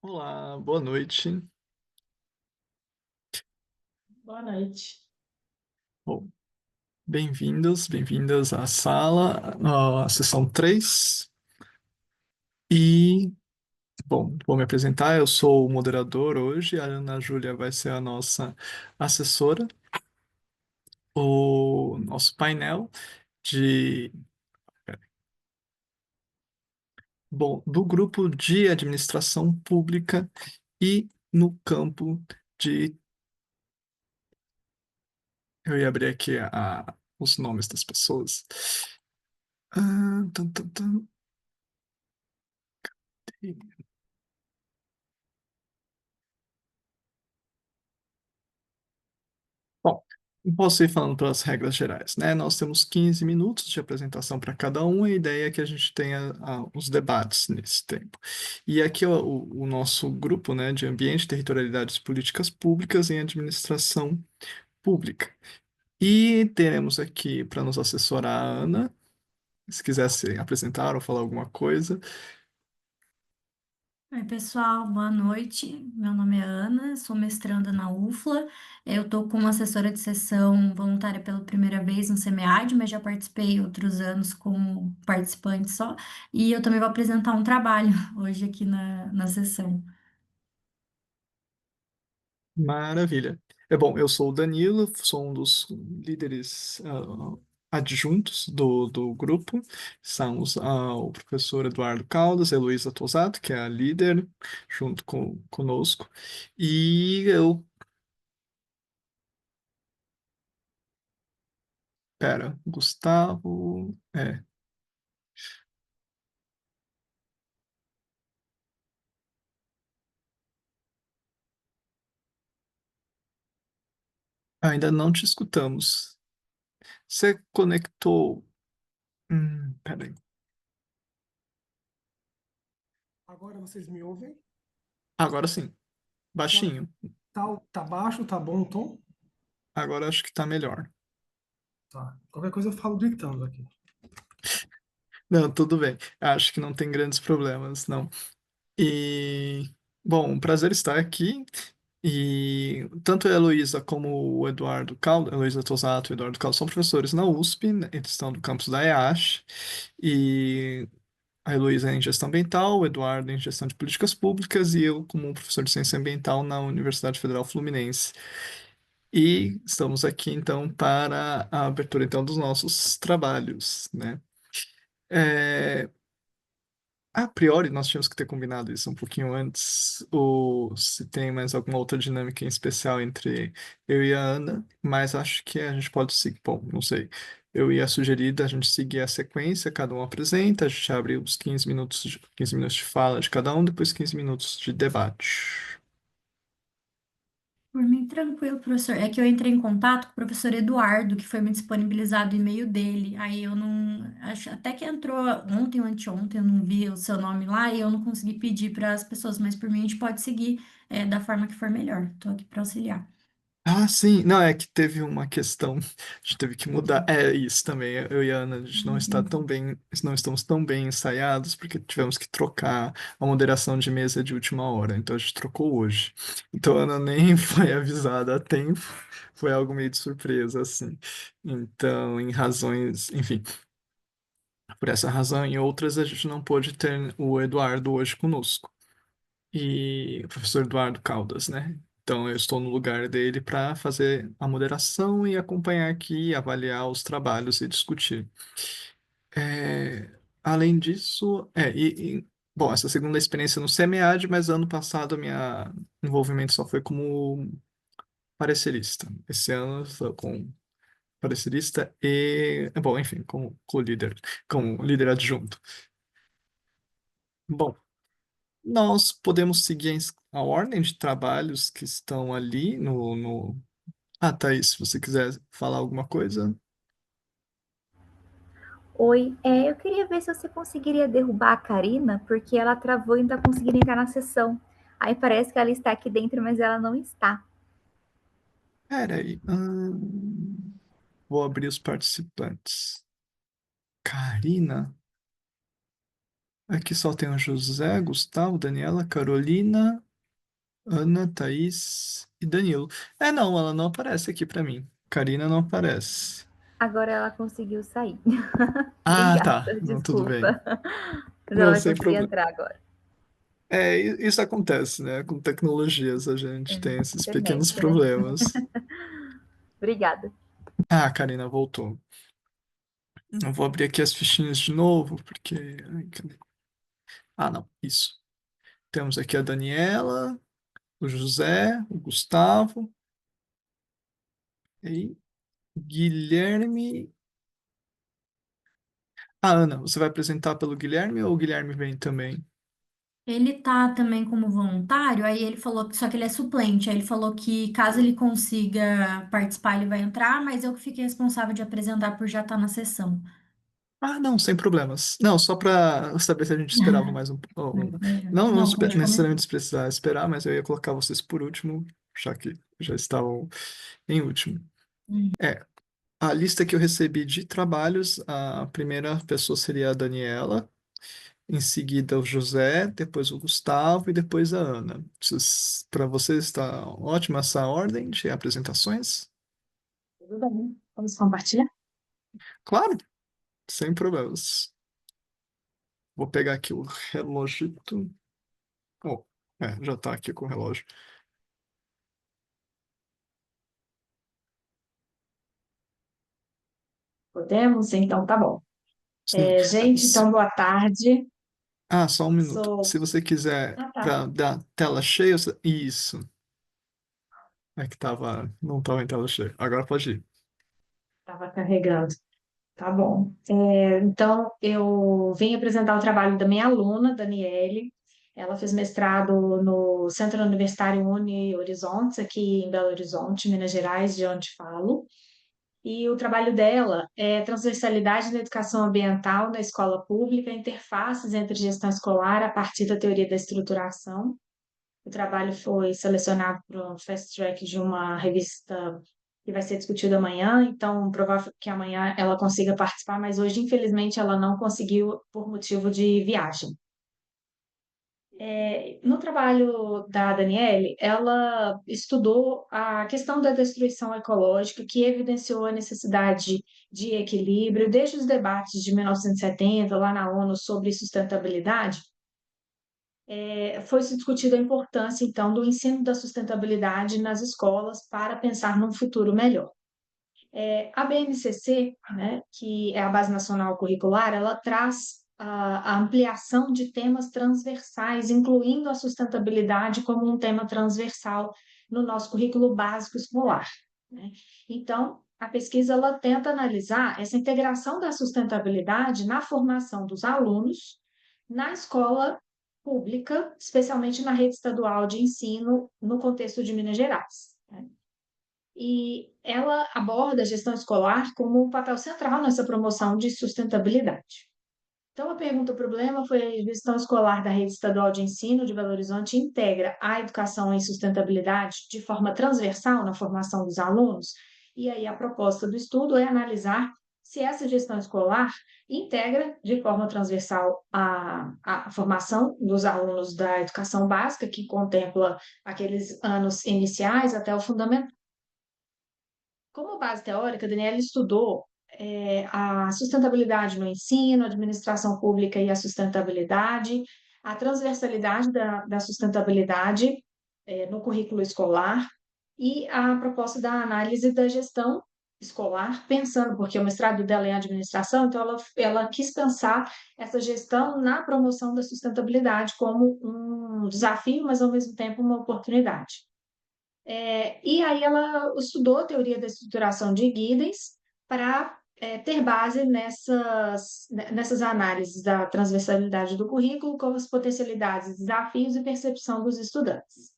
Olá, boa noite. Boa noite. Bom, bem-vindos, bem-vindas à sala, à sessão 3. E, bom, vou me apresentar. Eu sou o moderador hoje. A Ana Júlia vai ser a nossa assessora. O nosso painel de, bom, do grupo de administração pública e no campo de. Eu ia abrir aqui os nomes das pessoas. Tum, tum, tum. Bom, eu posso ir falando pelas regras gerais, né? Nós temos 15 minutos de apresentação para cada um, e a ideia é que a gente tenha os debates nesse tempo. E aqui o nosso grupo, né, de Ambiente, Territorialidades e Políticas Públicas em Administração Pública. E teremos aqui para nos assessorar a Ana, se quiser se apresentar ou falar alguma coisa. Oi, pessoal, boa noite. Meu nome é Ana, sou mestranda na UFLA. Eu estou como assessora de sessão voluntária pela primeira vez no SEMEAD, mas já participei outros anos como participante só. E eu também vou apresentar um trabalho hoje aqui na sessão. Maravilha. É bom, eu sou o Danilo, sou um dos líderes adjuntos do grupo. São o professor Eduardo Caldas, a Heloísa Tosato, que é a líder, junto conosco. E eu, pera, Gustavo, ainda não te escutamos. Você conectou, peraí, Agora vocês me ouvem? agora sim, Tá, baixinho, tá baixo, tá bom o tom? agora acho que tá melhor. Tá. Qualquer coisa eu falo gritando aqui. Não, tudo bem, acho que não tem grandes problemas, não. E, bom, um prazer estar aqui. E tanto a Heloísa como o Eduardo Caldas, a Heloísa Tosato e o Eduardo Caldas são professores na USP, né? Eles estão do campus da EASH. E a Heloísa é em gestão ambiental, o Eduardo em gestão de políticas públicas e eu como professor de ciência ambiental na Universidade Federal Fluminense. E estamos aqui, então, para a abertura, então, dos nossos trabalhos, né? É, A priori, nós tínhamos que ter combinado isso um pouquinho antes, ou se tem mais alguma outra dinâmica em especial entre eu e a Ana, mas acho que a gente pode seguir. Bom, não sei. Eu ia sugerir da gente seguir a sequência, cada um apresenta, a gente abre os 15 minutos de fala de cada um, depois 15 minutos de debate. Por mim, tranquilo, professor. É que eu entrei em contato com o professor Eduardo, que foi me disponibilizado o e-mail dele. Aí eu não. Acho, até que entrou ontem ou anteontem, eu não vi o seu nome lá e eu não consegui pedir para as pessoas, mas por mim a gente pode seguir da forma que for melhor. Estou aqui para auxiliar. Ah, sim. Não, é que teve uma questão, a gente teve que mudar. É isso também. Eu e a Ana, a gente não está tão bem, não estamos tão bem ensaiados, porque tivemos que trocar a moderação de mesa de última hora. Então a gente trocou hoje. Então a Ana nem foi avisada a tempo. Foi algo meio de surpresa, assim. Então, em razões, enfim, por essa razão e outras, a gente não pôde ter o Eduardo hoje conosco e o professor Eduardo Caldas, né? Então, eu estou no lugar dele para fazer a moderação e acompanhar aqui, avaliar os trabalhos e discutir. É, além disso, bom, essa segunda experiência no SEMEAD, mas ano passado minha envolvimento só foi como parecerista. Esse ano estou com parecerista e, bom, enfim, como co-líder, como líder adjunto. Bom, nós podemos seguir a ordem de trabalhos que estão ali no. Ah, Thaís, se você quiser falar alguma coisa. Oi, eu queria ver se você conseguiria derrubar a Karina, porque ela travou e não está conseguindo entrar na sessão. Aí parece que ela está aqui dentro, mas ela não está. Peraí. Vou abrir os participantes. Karina? Aqui só tem o José, Gustavo, Daniela, Carolina, Ana, Thaís e Danilo. Não, ela não aparece aqui pra mim. Karina não aparece. Agora ela conseguiu sair. Ah, Obrigada, tá. Não, tudo bem. desculpa. Mas ela Não, vai sem conseguir problema. entrar agora. Isso acontece, né? Com tecnologias a É, gente tem esses pequenos internet, né? problemas. Obrigada. Ah, a Karina voltou. Eu vou abrir aqui as fichinhas de novo, porque. Ai, cadê? Ah, não, isso. Temos aqui a Daniela, o José, o Gustavo e Guilherme. Ah, Ana, você vai apresentar pelo Guilherme ou o Guilherme vem também? Ele tá também como voluntário, aí ele falou que só que ele é suplente. Aí ele falou que caso ele consiga participar, ele vai entrar, mas eu que fiquei responsável de apresentar por já estar na sessão. Ah, não, sem problemas. Não, só para saber se a gente esperava mais Melhor. Não, Não, pode começar. necessariamente precisar esperar, mas eu ia colocar vocês por último, já que já estavam em último. Hum. É, a lista que eu recebi de trabalhos, a primeira pessoa seria a Daniela, em seguida o José, depois o Gustavo e depois a Ana. Para vocês está ótima essa ordem de apresentações? Tudo bem. Vamos compartilhar? Claro, sem problemas. Vou pegar aqui o relógio. Oh, já está aqui com o relógio. Podemos? Então, tá bom. Sim. Gente, então, boa tarde. Só um minuto. Sou. Se você quiser Ah, tá. para dar tela cheia, isso. É que não estava em tela cheia. Agora pode ir. Estava carregando. Tá bom. Então, eu vim apresentar o trabalho da minha aluna, Daniele. Ela fez mestrado no Centro Universitário Uni Horizontes, aqui em Belo Horizonte, Minas Gerais, de onde falo. E o trabalho dela é transversalidade na educação ambiental na escola pública, interfaces entre gestão escolar a partir da teoria da estruturação. O trabalho foi selecionado para um fast track de uma revista que vai ser discutido amanhã, então provável que amanhã ela consiga participar, mas hoje, infelizmente, ela não conseguiu por motivo de viagem. No trabalho da Daniele, ela estudou a questão da destruição ecológica, que evidenciou a necessidade de equilíbrio, desde os debates de 1970, lá na ONU, sobre sustentabilidade, foi se discutida a importância, então, do ensino da sustentabilidade nas escolas para pensar num futuro melhor. A BNCC, né, que é a Base Nacional Curricular, ela traz a ampliação de temas transversais, incluindo a sustentabilidade como um tema transversal no nosso currículo básico escolar, né? Então, a pesquisa ela tenta analisar essa integração da sustentabilidade na formação dos alunos na escola pública, especialmente na rede estadual de ensino, no contexto de Minas Gerais, né? E ela aborda a gestão escolar como um papel central nessa promoção de sustentabilidade. Então, a pergunta problema foi a gestão escolar da rede estadual de ensino de Belo Horizonte integra a educação em sustentabilidade de forma transversal na formação dos alunos? E aí a proposta do estudo é analisar se essa gestão escolar integra de forma transversal a formação dos alunos da educação básica, que contempla aqueles anos iniciais até o fundamental. Como base teórica, Daniela estudou a sustentabilidade no ensino, a administração pública e a sustentabilidade, a transversalidade da sustentabilidade no currículo escolar e a proposta da análise da gestão escolar, pensando, porque o mestrado dela é em administração, então ela quis pensar essa gestão na promoção da sustentabilidade como um desafio, mas ao mesmo tempo uma oportunidade. E aí ela estudou a teoria da estruturação de Giddens para ter base nessas análises da transversalidade do currículo, com as potencialidades, desafios e percepção dos estudantes.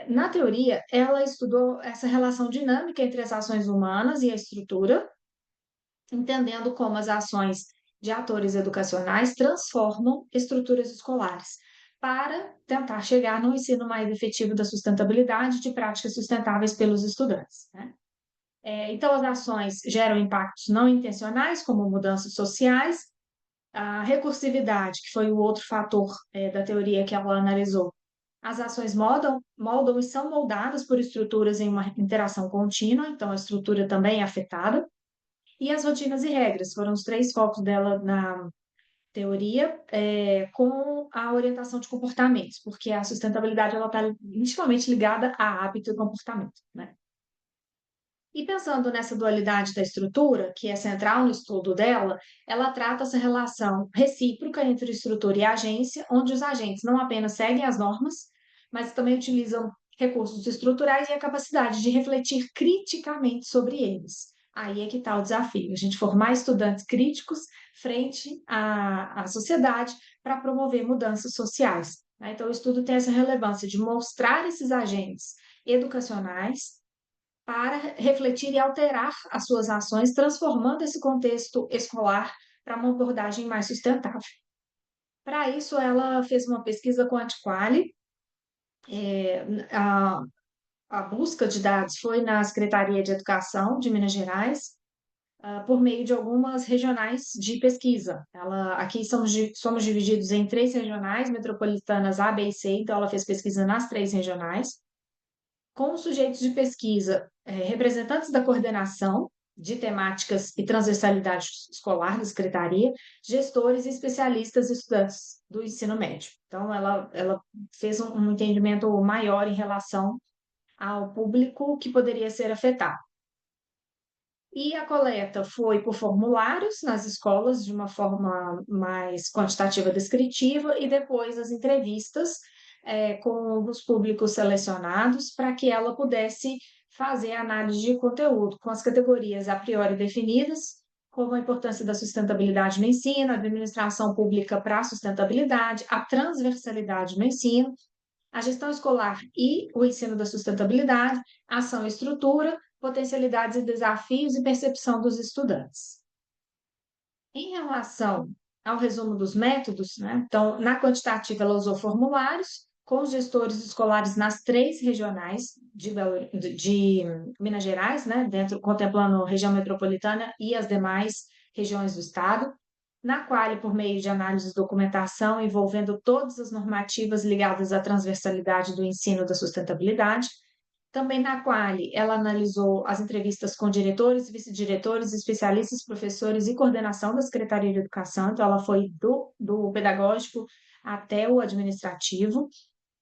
Na teoria, ela estudou essa relação dinâmica entre as ações humanas e a estrutura, entendendo como as ações de atores educacionais transformam estruturas escolares, para tentar chegar no ensino mais efetivo da sustentabilidade de práticas sustentáveis pelos estudantes, né? Então, as ações geram impactos não intencionais, como mudanças sociais, A recursividade, que foi o outro fator da teoria que ela analisou. As ações moldam e são moldadas por estruturas em uma interação contínua, então a estrutura também é afetada. E as rotinas e regras foram os três focos dela na teoria, com a orientação de comportamentos, porque a sustentabilidade ela está intimamente ligada a hábito e comportamento, né? E pensando nessa dualidade da estrutura, que é central no estudo dela, ela trata essa relação recíproca entre estrutura e agência, onde os agentes não apenas seguem as normas, mas também utilizam recursos estruturais e a capacidade de refletir criticamente sobre eles. Aí é que está o desafio, a gente formar estudantes críticos frente à sociedade para promover mudanças sociais, né? Então, o estudo tem essa relevância de mostrar esses agentes educacionais para refletir e alterar as suas ações, transformando esse contexto escolar para uma abordagem mais sustentável. Para isso, ela fez uma pesquisa com a Antiquali. A, a busca de dados foi na Secretaria de Educação de Minas Gerais, por meio de algumas regionais de pesquisa. Aqui somos divididos em 3 regionais metropolitanas A, B e C, então ela fez pesquisa nas 3 regionais, com os sujeitos de pesquisa, representantes da coordenação de temáticas e transversalidade escolar da secretaria, gestores, especialistas e estudantes do ensino médio. Então, ela fez um entendimento maior em relação ao público que poderia ser afetado. E a coleta foi por formulários nas escolas, de uma forma mais quantitativa descritiva, e depois as entrevistas com os públicos selecionados, para que ela pudesse fazer análise de conteúdo, com as categorias a priori definidas, como a importância da sustentabilidade no ensino, a administração pública para a sustentabilidade, a transversalidade no ensino, a gestão escolar e o ensino da sustentabilidade, ação e estrutura, potencialidades e desafios e percepção dos estudantes. Em relação ao resumo dos métodos, né? Então, na quantitativa, ela usou formulários com os gestores escolares nas 3 regionais de Minas Gerais, né? Contemplando a região metropolitana e as demais regiões do estado, na qual, por meio de análise de documentação envolvendo todas as normativas ligadas à transversalidade do ensino da sustentabilidade, também na qual ela analisou as entrevistas com diretores, vice-diretores, especialistas, professores e coordenação da Secretaria de Educação, então ela foi do pedagógico até o administrativo,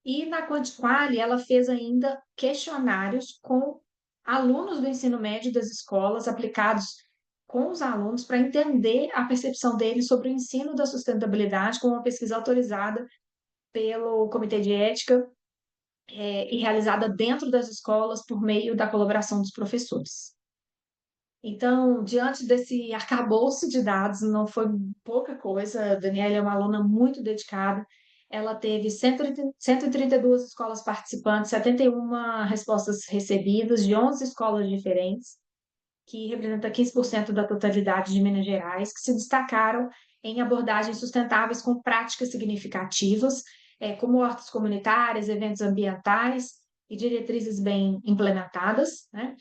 e na Quantiquali ela fez ainda questionários com alunos do ensino médio das escolas aplicados com os alunos para entender a percepção deles sobre o ensino da sustentabilidade, com uma pesquisa autorizada pelo Comitê de Ética e realizada dentro das escolas por meio da colaboração dos professores. Então, diante desse arcabouço de dados, não foi pouca coisa, a Daniela é uma aluna muito dedicada, ela teve 132 escolas participantes, 71 respostas recebidas de 11 escolas diferentes, que representa 15% da totalidade de Minas Gerais, que se destacaram em abordagens sustentáveis com práticas significativas, como hortas comunitárias, eventos ambientais e diretrizes bem implementadas, né?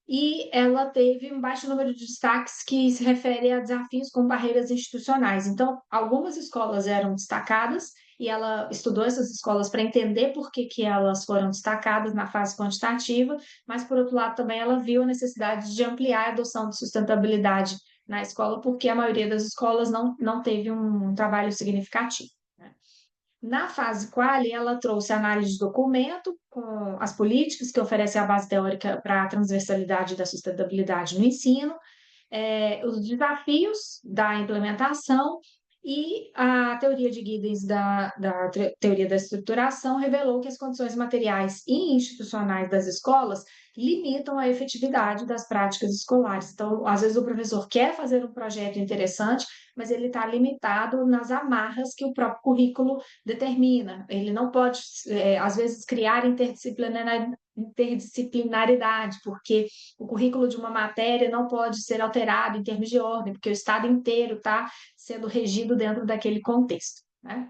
E ela teve um baixo número de destaques que se refere a desafios com barreiras institucionais. Então, algumas escolas eram destacadas e ela estudou essas escolas para entender por que elas foram destacadas na fase quantitativa, mas, por outro lado, também ela viu a necessidade de ampliar a adoção de sustentabilidade na escola, porque a maioria das escolas não teve um trabalho significativo. Na fase quali, ela trouxe análise de documento com as políticas que oferecem a base teórica para a transversalidade da sustentabilidade no ensino, os desafios da implementação e a teoria de Giddens da teoria da estruturação revelou que as condições materiais e institucionais das escolas limitam a efetividade das práticas escolares. Então, às vezes o professor quer fazer um projeto interessante, mas ele está limitado nas amarras que o próprio currículo determina. Ele não pode, às vezes, criar interdisciplinaridade, porque o currículo de uma matéria não pode ser alterado em termos de ordem, porque o Estado inteiro está sendo regido dentro daquele contexto, né?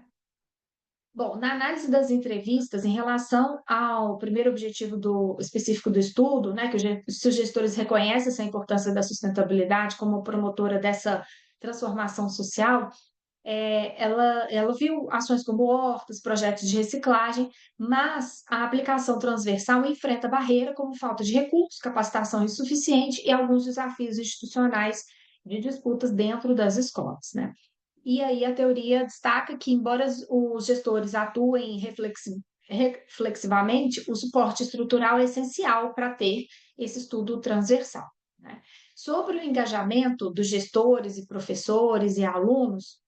Bom, na análise das entrevistas, em relação ao primeiro objetivo específico do estudo, né, que os gestores reconhecem essa importância da sustentabilidade como promotora dessa transformação social, ela viu ações como hortas, projetos de reciclagem, mas a aplicação transversal enfrenta barreira como falta de recursos, capacitação insuficiente e alguns desafios institucionais de disputas dentro das escolas, né? E aí a teoria destaca que, embora os gestores atuem reflexivamente, o suporte estrutural é essencial para ter esse estudo transversal, né? Sobre o engajamento dos gestores e professores e alunos,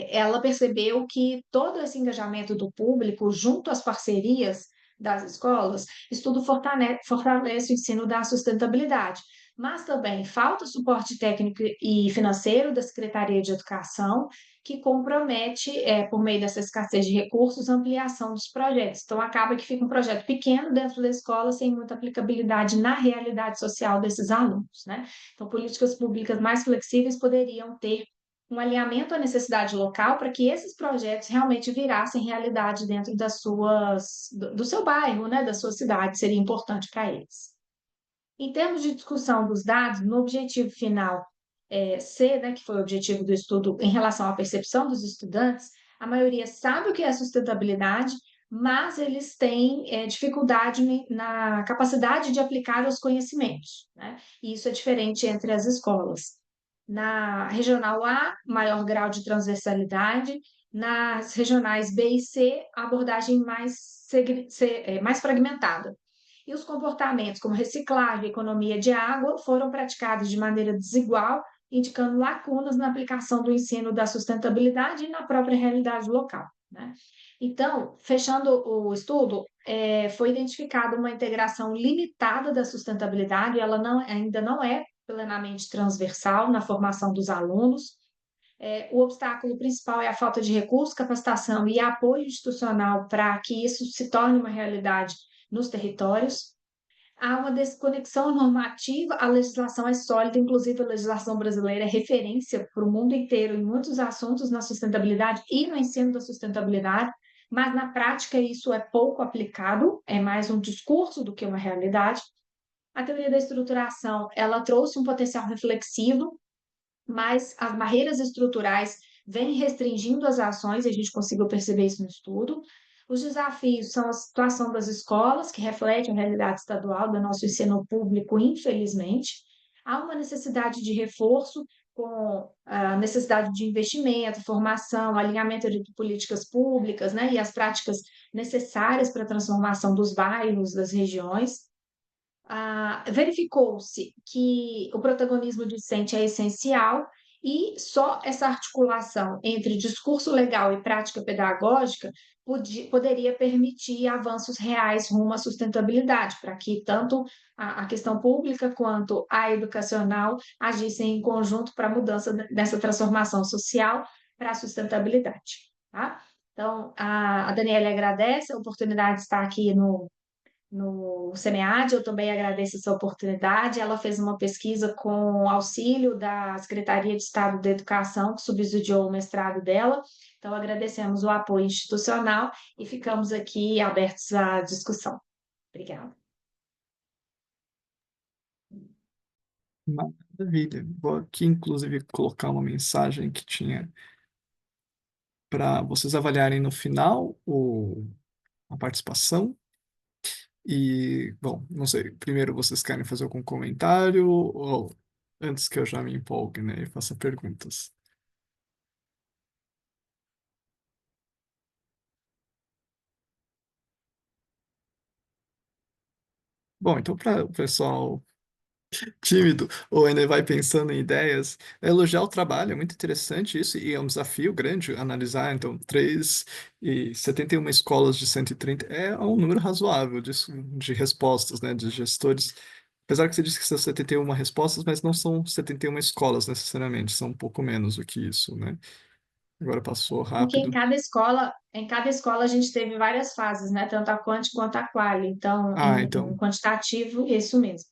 ela percebeu que todo esse engajamento do público junto às parcerias das escolas, estudo fortalece o ensino da sustentabilidade, mas também falta suporte técnico e financeiro da Secretaria de Educação, que compromete, por meio dessa escassez de recursos, a ampliação dos projetos. Então, acaba que fica um projeto pequeno dentro da escola, sem muita aplicabilidade na realidade social desses alunos, né? Então, políticas públicas mais flexíveis poderiam ter um alinhamento à necessidade local para que esses projetos realmente virassem realidade dentro do seu bairro, né, da sua cidade, seria importante para eles. Em termos de discussão dos dados, no objetivo final C, né, que foi o objetivo do estudo em relação à percepção dos estudantes, a maioria sabe o que é sustentabilidade, mas eles têm dificuldade na capacidade de aplicar os conhecimentos, né? E isso é diferente entre as escolas. Na regional A, maior grau de transversalidade. Nas regionais B e C, a abordagem mais fragmentada. E os comportamentos, como reciclagem e economia de água, foram praticados de maneira desigual, indicando lacunas na aplicação do ensino da sustentabilidade e na própria realidade local, né? Então, fechando o estudo, foi identificada uma integração limitada da sustentabilidade, ela ainda não é plenamente transversal na formação dos alunos. O obstáculo principal é a falta de recursos, capacitação e apoio institucional para que isso se torne uma realidade nos territórios. Há uma desconexão normativa, a legislação é sólida, inclusive a legislação brasileira é referência para o mundo inteiro em muitos assuntos na sustentabilidade e no ensino da sustentabilidade, mas na prática isso é pouco aplicado, é mais um discurso do que uma realidade. A teoria da estruturação, ela trouxe um potencial reflexivo, mas as barreiras estruturais vêm restringindo as ações, e a gente conseguiu perceber isso no estudo. Os desafios são a situação das escolas, que reflete a realidade estadual do nosso ensino público, infelizmente. Há uma necessidade de reforço, com a necessidade de investimento, formação, alinhamento de políticas públicas, né, e as práticas necessárias para a transformação dos bairros, das regiões. Verificou-se que o protagonismo discente é essencial e só essa articulação entre discurso legal e prática pedagógica poderia permitir avanços reais rumo à sustentabilidade, para que tanto a questão pública quanto a educacional agissem em conjunto para a mudança dessa transformação social para a sustentabilidade. Tá? Então, a Daniela agradece a oportunidade de estar aqui no SEMEAD, eu também agradeço essa oportunidade. Ela fez uma pesquisa com auxílio da Secretaria de Estado da Educação, que subsidiou o mestrado dela. Então, agradecemos o apoio institucional e ficamos aqui abertos à discussão. Obrigada. Maravilha. Vou aqui, inclusive, colocar uma mensagem que tinha para vocês avaliarem no final a participação. E, bom, não sei, primeiro vocês querem fazer algum comentário ou antes que eu já me empolgue, né, e faça perguntas? Bom, então para o pessoal tímido ou ainda vai pensando em ideias, elogiar o trabalho, é muito interessante isso e é um desafio grande analisar. Então, 3 e 71 escolas de 130 é um número razoável de respostas, né, de gestores. Apesar que você disse que são 71 respostas, mas não são 71 escolas necessariamente, são um pouco menos do que isso, né? Agora passou Porque rápido. em cada escola a gente teve várias fases, né? Tanto a quanti quanto a quali. Então, Ah, em então. quantitativo, isso mesmo.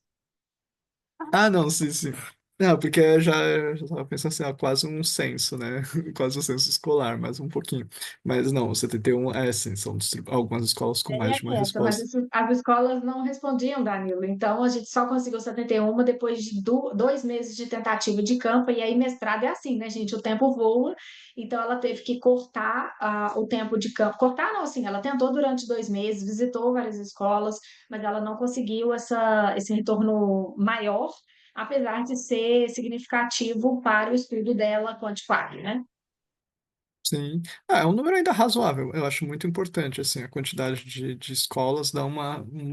Ah, não, sim, sim. Não, porque eu já tava pensando assim, ó, quase um censo, né? Quase um censo escolar, mais um pouquinho. Mas não, o 71 é assim, são algumas escolas com mais de uma É essa, mas resposta. as escolas não respondiam, Danilo. Então, a gente só conseguiu 71 depois de 2 meses de tentativa de campo, e aí mestrado é assim, né, gente? O tempo voa, então ela teve que cortar o tempo de campo. Cortar não, assim, ela tentou durante 2 meses, visitou várias escolas, mas ela não conseguiu esse retorno maior, apesar de ser significativo para o estudo dela quantificado, né? Sim. Ah, é um número ainda razoável. Eu acho muito importante, assim, a quantidade de escolas dá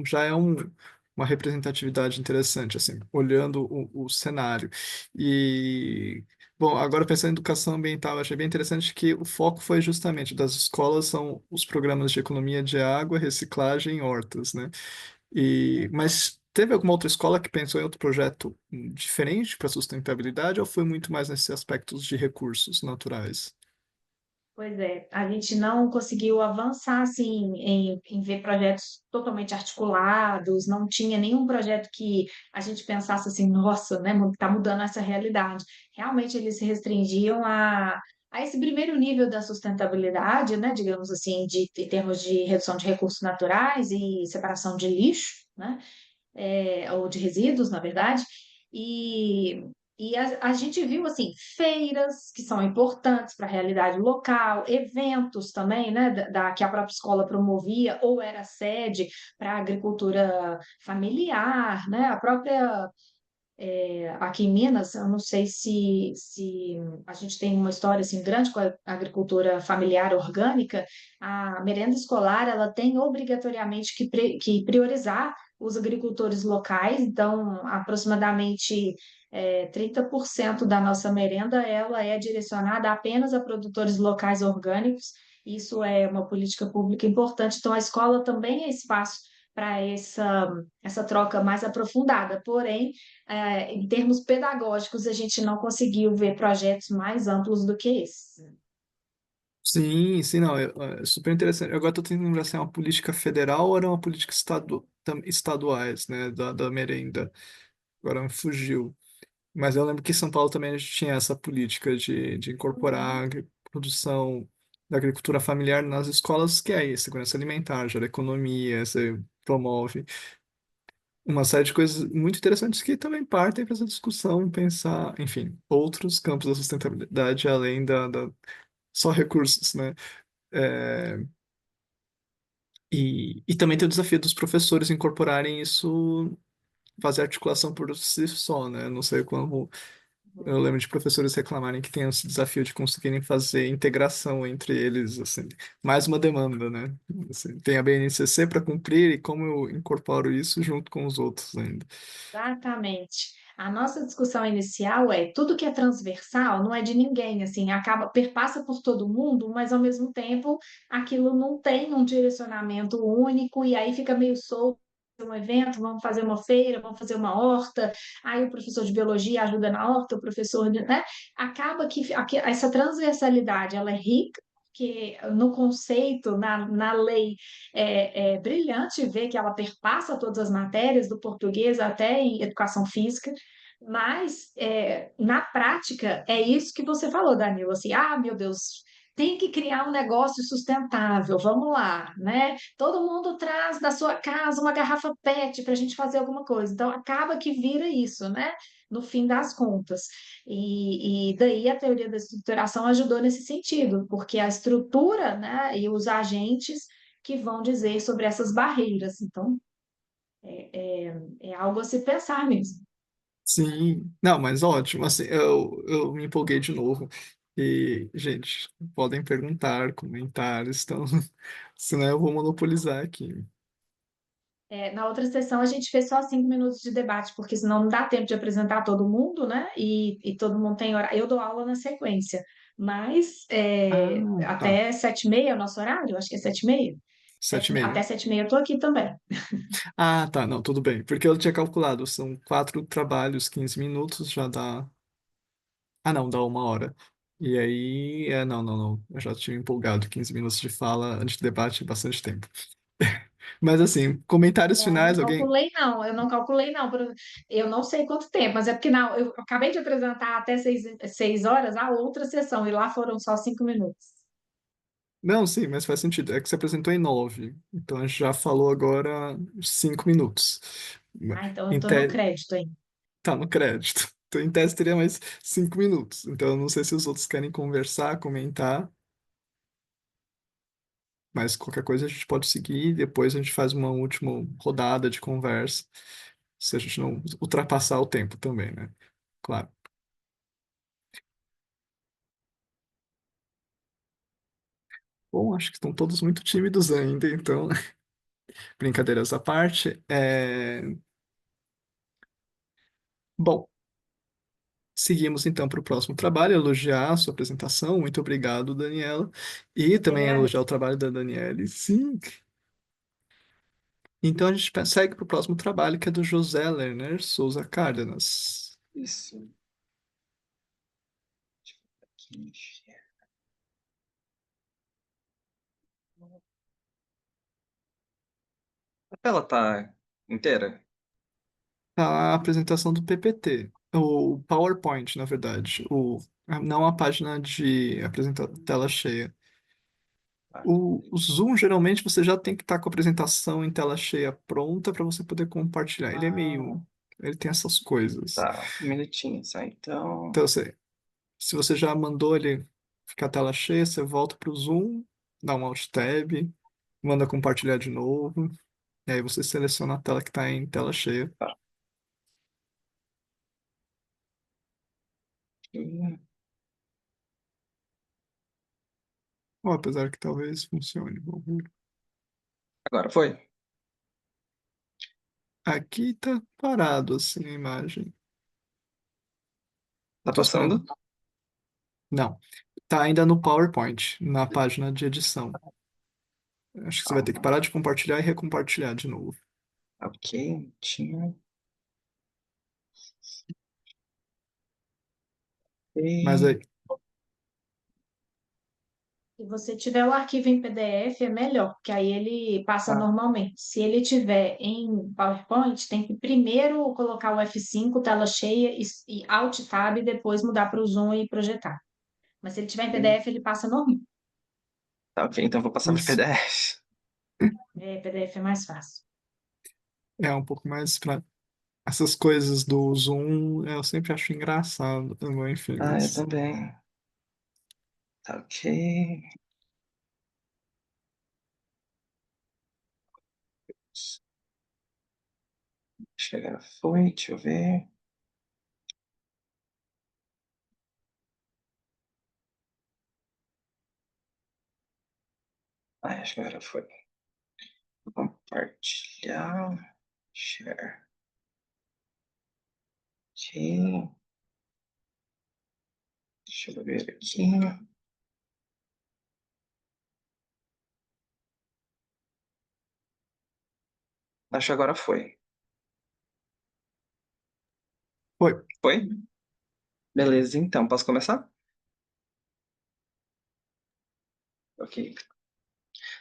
já é uma representatividade interessante, assim, olhando o cenário. E, bom, agora pensando em educação ambiental, eu achei bem interessante que o foco foi justamente das escolas são os programas de economia de água, reciclagem e hortas, né? Mas teve alguma outra escola que pensou em outro projeto diferente para sustentabilidade ou foi muito mais nesses aspectos de recursos naturais? Pois é, a gente não conseguiu avançar assim em ver projetos totalmente articulados, não tinha nenhum projeto que a gente pensasse assim, nossa, né, tá mudando essa realidade. Realmente eles se restringiam a esse primeiro nível da sustentabilidade, né, digamos assim, em termos de redução de recursos naturais e separação de lixo, né? Ou de resíduos, na verdade, e, a gente viu assim feiras que são importantes para a realidade local, eventos também, né, que a própria escola promovia ou era sede para a agricultura familiar, né, a própria aqui em Minas, eu não sei se a gente tem uma história assim grande com a agricultura familiar orgânica. A merenda escolar ela tem obrigatoriamente que priorizar os agricultores locais, então aproximadamente 30% da nossa merenda ela é direcionada apenas a produtores locais orgânicos. Isso é uma política pública importante, então a escola também é espaço para essa troca mais aprofundada, porém em termos pedagógicos, a gente não conseguiu ver projetos mais amplos do que esse. Sim, sim, não, é super interessante. Eu agora estou tentando lembrar se é uma política federal ou era uma política estaduais, né, da merenda. Agora me fugiu. Mas eu lembro que em São Paulo também a gente tinha essa política de incorporar a produção da agricultura familiar nas escolas, que é aí, segurança alimentar, gera economia, você promove uma série de coisas muito interessantes que também partem para essa discussão, pensar, enfim, outros campos da sustentabilidade além da só recursos, né? É, e também tem o desafio dos professores incorporarem isso, fazer articulação por si só, né? Não sei como. Eu lembro de professores reclamarem que tem esse desafio de conseguirem fazer integração entre eles, assim. Mais uma demanda, né? Assim, tem a BNCC para cumprir e como eu incorporo isso junto com os outros ainda. Exatamente. A nossa discussão inicial é tudo que é transversal não é de ninguém, assim, acaba, perpassa por todo mundo, mas ao mesmo tempo aquilo não tem um direcionamento único e aí fica meio solto. Um evento, vamos fazer uma feira, vamos fazer uma horta, aí o professor de biologia ajuda na horta, o professor, né? Acaba que essa transversalidade ela é rica, que no conceito, na lei é brilhante ver que ela perpassa todas as matérias, do português até em educação física, mas na prática é isso que você falou, Danilo, assim, meu Deus, tem que criar um negócio sustentável, vamos lá, né? Todo mundo traz da sua casa uma garrafa PET para a gente fazer alguma coisa, então acaba que vira isso, né? No fim das contas. E daí a teoria da estruturação ajudou nesse sentido, porque a estrutura, né, e os agentes que vão dizer sobre essas barreiras. Então, é algo a se pensar mesmo. Sim, não, mas ótimo, assim, eu me empolguei de novo. E, gente, podem perguntar, comentar, então, senão eu vou monopolizar aqui. Na outra sessão, a gente fez só 5 minutos de debate, porque senão não dá tempo de apresentar todo mundo, né? E todo mundo tem horário. Eu dou aula na sequência, mas Ah, tá. até 7h30 é o nosso horário, acho que é 7h30. 7h30. Até 7h30 eu estou aqui também. Ah, tá, não, tudo bem. Porque eu tinha calculado, são 4 trabalhos, 15 minutos, já dá. Ah, não, dá 1 hora. E aí, não, não, não. Eu já tinha empolgado. 15 minutos de fala, de debate é bastante tempo. Mas assim, comentários Eu não finais, alguém? calculei, não. Eu não calculei, não. Eu não sei quanto tempo, mas é porque não, eu acabei de apresentar até 6 horas a outra sessão, e lá foram só 5 minutos. Não, sim, mas faz sentido. É que você apresentou em 9, então a gente já falou agora 5 minutos. Ah, então eu Em tô no tese, crédito aí. tá no crédito. Então, em tese, teria mais 5 minutos. Então, eu não sei se os outros querem conversar, comentar, mas qualquer coisa a gente pode seguir. Depois a gente faz uma última rodada de conversa, se a gente não ultrapassar o tempo também, né? Claro. Bom, acho que estão todos muito tímidos ainda, então, brincadeiras à parte. Bom, seguimos então para o próximo trabalho, elogiar a sua apresentação. Muito obrigado, Daniela. E Eu que também elogiar o agradeço. trabalho da Daniele. Sim. Então a gente segue para o próximo trabalho, que é do José Lerner Souza Cárdenas. Isso. Aqui. A tela tá inteira? A apresentação do PPT, o PowerPoint, na verdade, não a página de apresentar tela cheia. Ah, O Zoom, geralmente, você já tem que estar com a apresentação em tela cheia pronta para você poder compartilhar. Ele é ah, meio. Ele tem essas coisas. tá. Um minutinho só. Então. Então, se você já mandou ele ficar a tela cheia, você volta para o Zoom, dá um Alt Tab, manda compartilhar de novo, e aí você seleciona a tela que está em tela cheia. Tá. Ou apesar que talvez funcione. Vamos ver. Agora foi? Aqui tá parado assim a imagem. Eu Tá tô passando? esperando. Não. Tá ainda no PowerPoint, na página de edição. Acho que você vai ter que Calma. parar de compartilhar e recompartilhar de novo. Ok. Tinha. Mas Ok. aí, Se você tiver o arquivo em PDF, é melhor, porque aí ele passa Ah, normalmente. Se ele tiver em PowerPoint, tem que primeiro colocar o F5, tela cheia, e Alt Tab, e depois mudar para o Zoom e projetar. Mas se ele tiver em ok. PDF, ele passa normal. Tá, ok. Então eu vou passar para isso PDF. PDF é mais fácil. é um pouco mais pra. Essas coisas do Zoom eu sempre acho engraçado, enfim, Ah, eu mas. também. Tá, ok. Acho que agora foi. Deixa eu ver. Ah, acho que agora foi. Compartilhar. Share. Ok. Deixa eu ver aqui. Acho que agora foi. Foi. Foi? Beleza, então. Posso começar? Ok.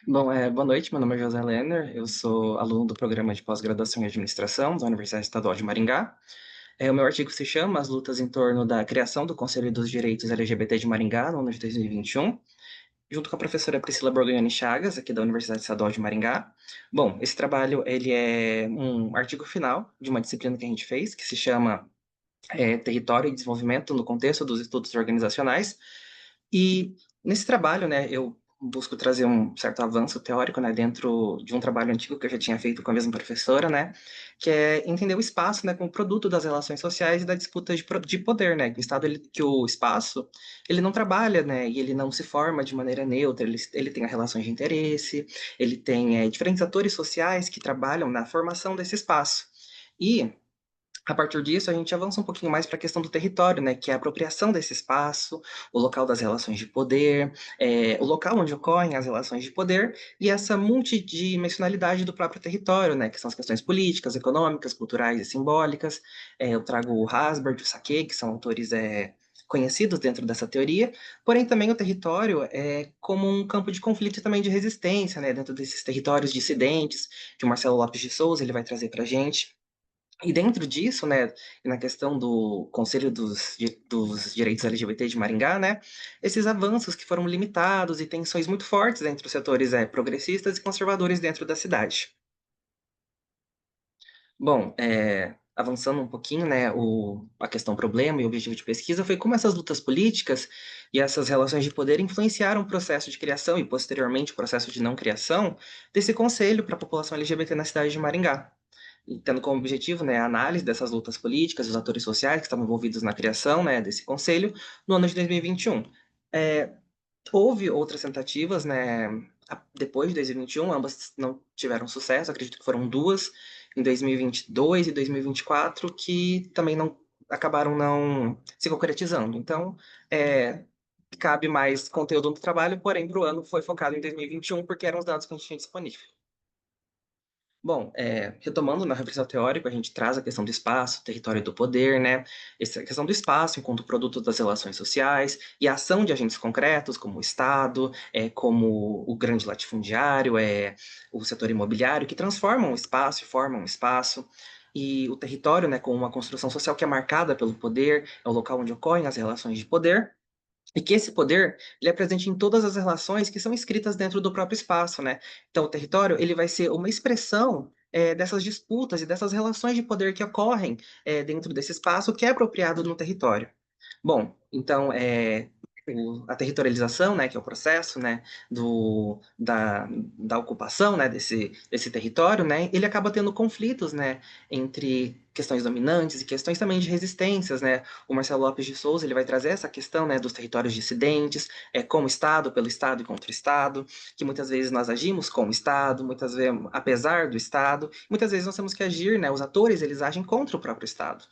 Bom, boa noite. Meu nome é José Lerner. Eu sou aluno do programa de pós-graduação em administração da Universidade Estadual de Maringá. O meu artigo se chama As lutas em torno da criação do Conselho dos Direitos LGBT de Maringá, no ano de 2021, junto com a professora Priscila Borgonhani Chagas, aqui da Universidade Estadual de Maringá. Bom, esse trabalho ele é um artigo final de uma disciplina que a gente fez, que se chama Território e Desenvolvimento no Contexto dos Estudos Organizacionais. E nesse trabalho, né, eu busco trazer um certo avanço teórico, né, dentro de um trabalho antigo que eu já tinha feito com a mesma professora, né, que é entender o espaço, né, como produto das relações sociais e da disputa de poder, né, que o Estado, que o espaço, ele não trabalha, né, e ele não se forma de maneira neutra, ele tem as relações de interesse, ele tem diferentes atores sociais que trabalham na formação desse espaço. E a partir disso, a gente avança um pouquinho mais para a questão do território, né, que é a apropriação desse espaço, o local das relações de poder, o local onde ocorrem as relações de poder e essa multidimensionalidade do próprio território, né, que são as questões políticas, econômicas, culturais e simbólicas. Eu trago o Hasbert, o Sake, que são autores conhecidos dentro dessa teoria, porém também o território é como um campo de conflito e também de resistência, né, dentro desses territórios dissidentes, que o Marcelo Lopes de Souza ele vai trazer para a gente. E dentro disso, né, na questão do Conselho dos Direitos LGBT de Maringá, né, esses avanços que foram limitados e tensões muito fortes entre os setores progressistas e conservadores dentro da cidade. Bom, avançando um pouquinho, né, a questão problema e o objetivo de pesquisa foi como essas lutas políticas e essas relações de poder influenciaram o processo de criação e, posteriormente, o processo de não criação desse conselho para a população LGBT na cidade de Maringá. E tendo como objetivo, né, a análise dessas lutas políticas, os atores sociais que estavam envolvidos na criação, né, desse conselho, no ano de 2021. É, houve outras tentativas, né, depois de 2021, ambas não tiveram sucesso, acredito que foram duas, em 2022 e 2024, que também não acabaram não se concretizando. Então, cabe mais conteúdo no trabalho, porém, para o ano foi focado em 2021, porque eram os dados que a gente tinha disponível. Bom, retomando na revisão teórica, a gente traz a questão do espaço, território do poder, né? Essa questão do espaço enquanto produto das relações sociais e a ação de agentes concretos, como o Estado, como o grande latifundiário, o setor imobiliário, que transformam o espaço e formam o espaço. E o território, né, com uma construção social que é marcada pelo poder, é o local onde ocorrem as relações de poder, e que esse poder, ele é presente em todas as relações que são escritas dentro do próprio espaço, né? Então, o território, ele vai ser uma expressão dessas disputas e dessas relações de poder que ocorrem dentro desse espaço que é apropriado no território. Bom, então, a territorialização, né, que é o processo, né, da ocupação, né, desse território, né, ele acaba tendo conflitos, né, entre questões dominantes e questões também de resistências, né. O Marcelo Lopes de Souza, ele vai trazer essa questão, né, dos territórios dissidentes, como Estado, pelo Estado e contra o Estado, que muitas vezes nós agimos como Estado, muitas vezes apesar do Estado, muitas vezes nós temos que agir, né, os atores, eles agem contra o próprio Estado.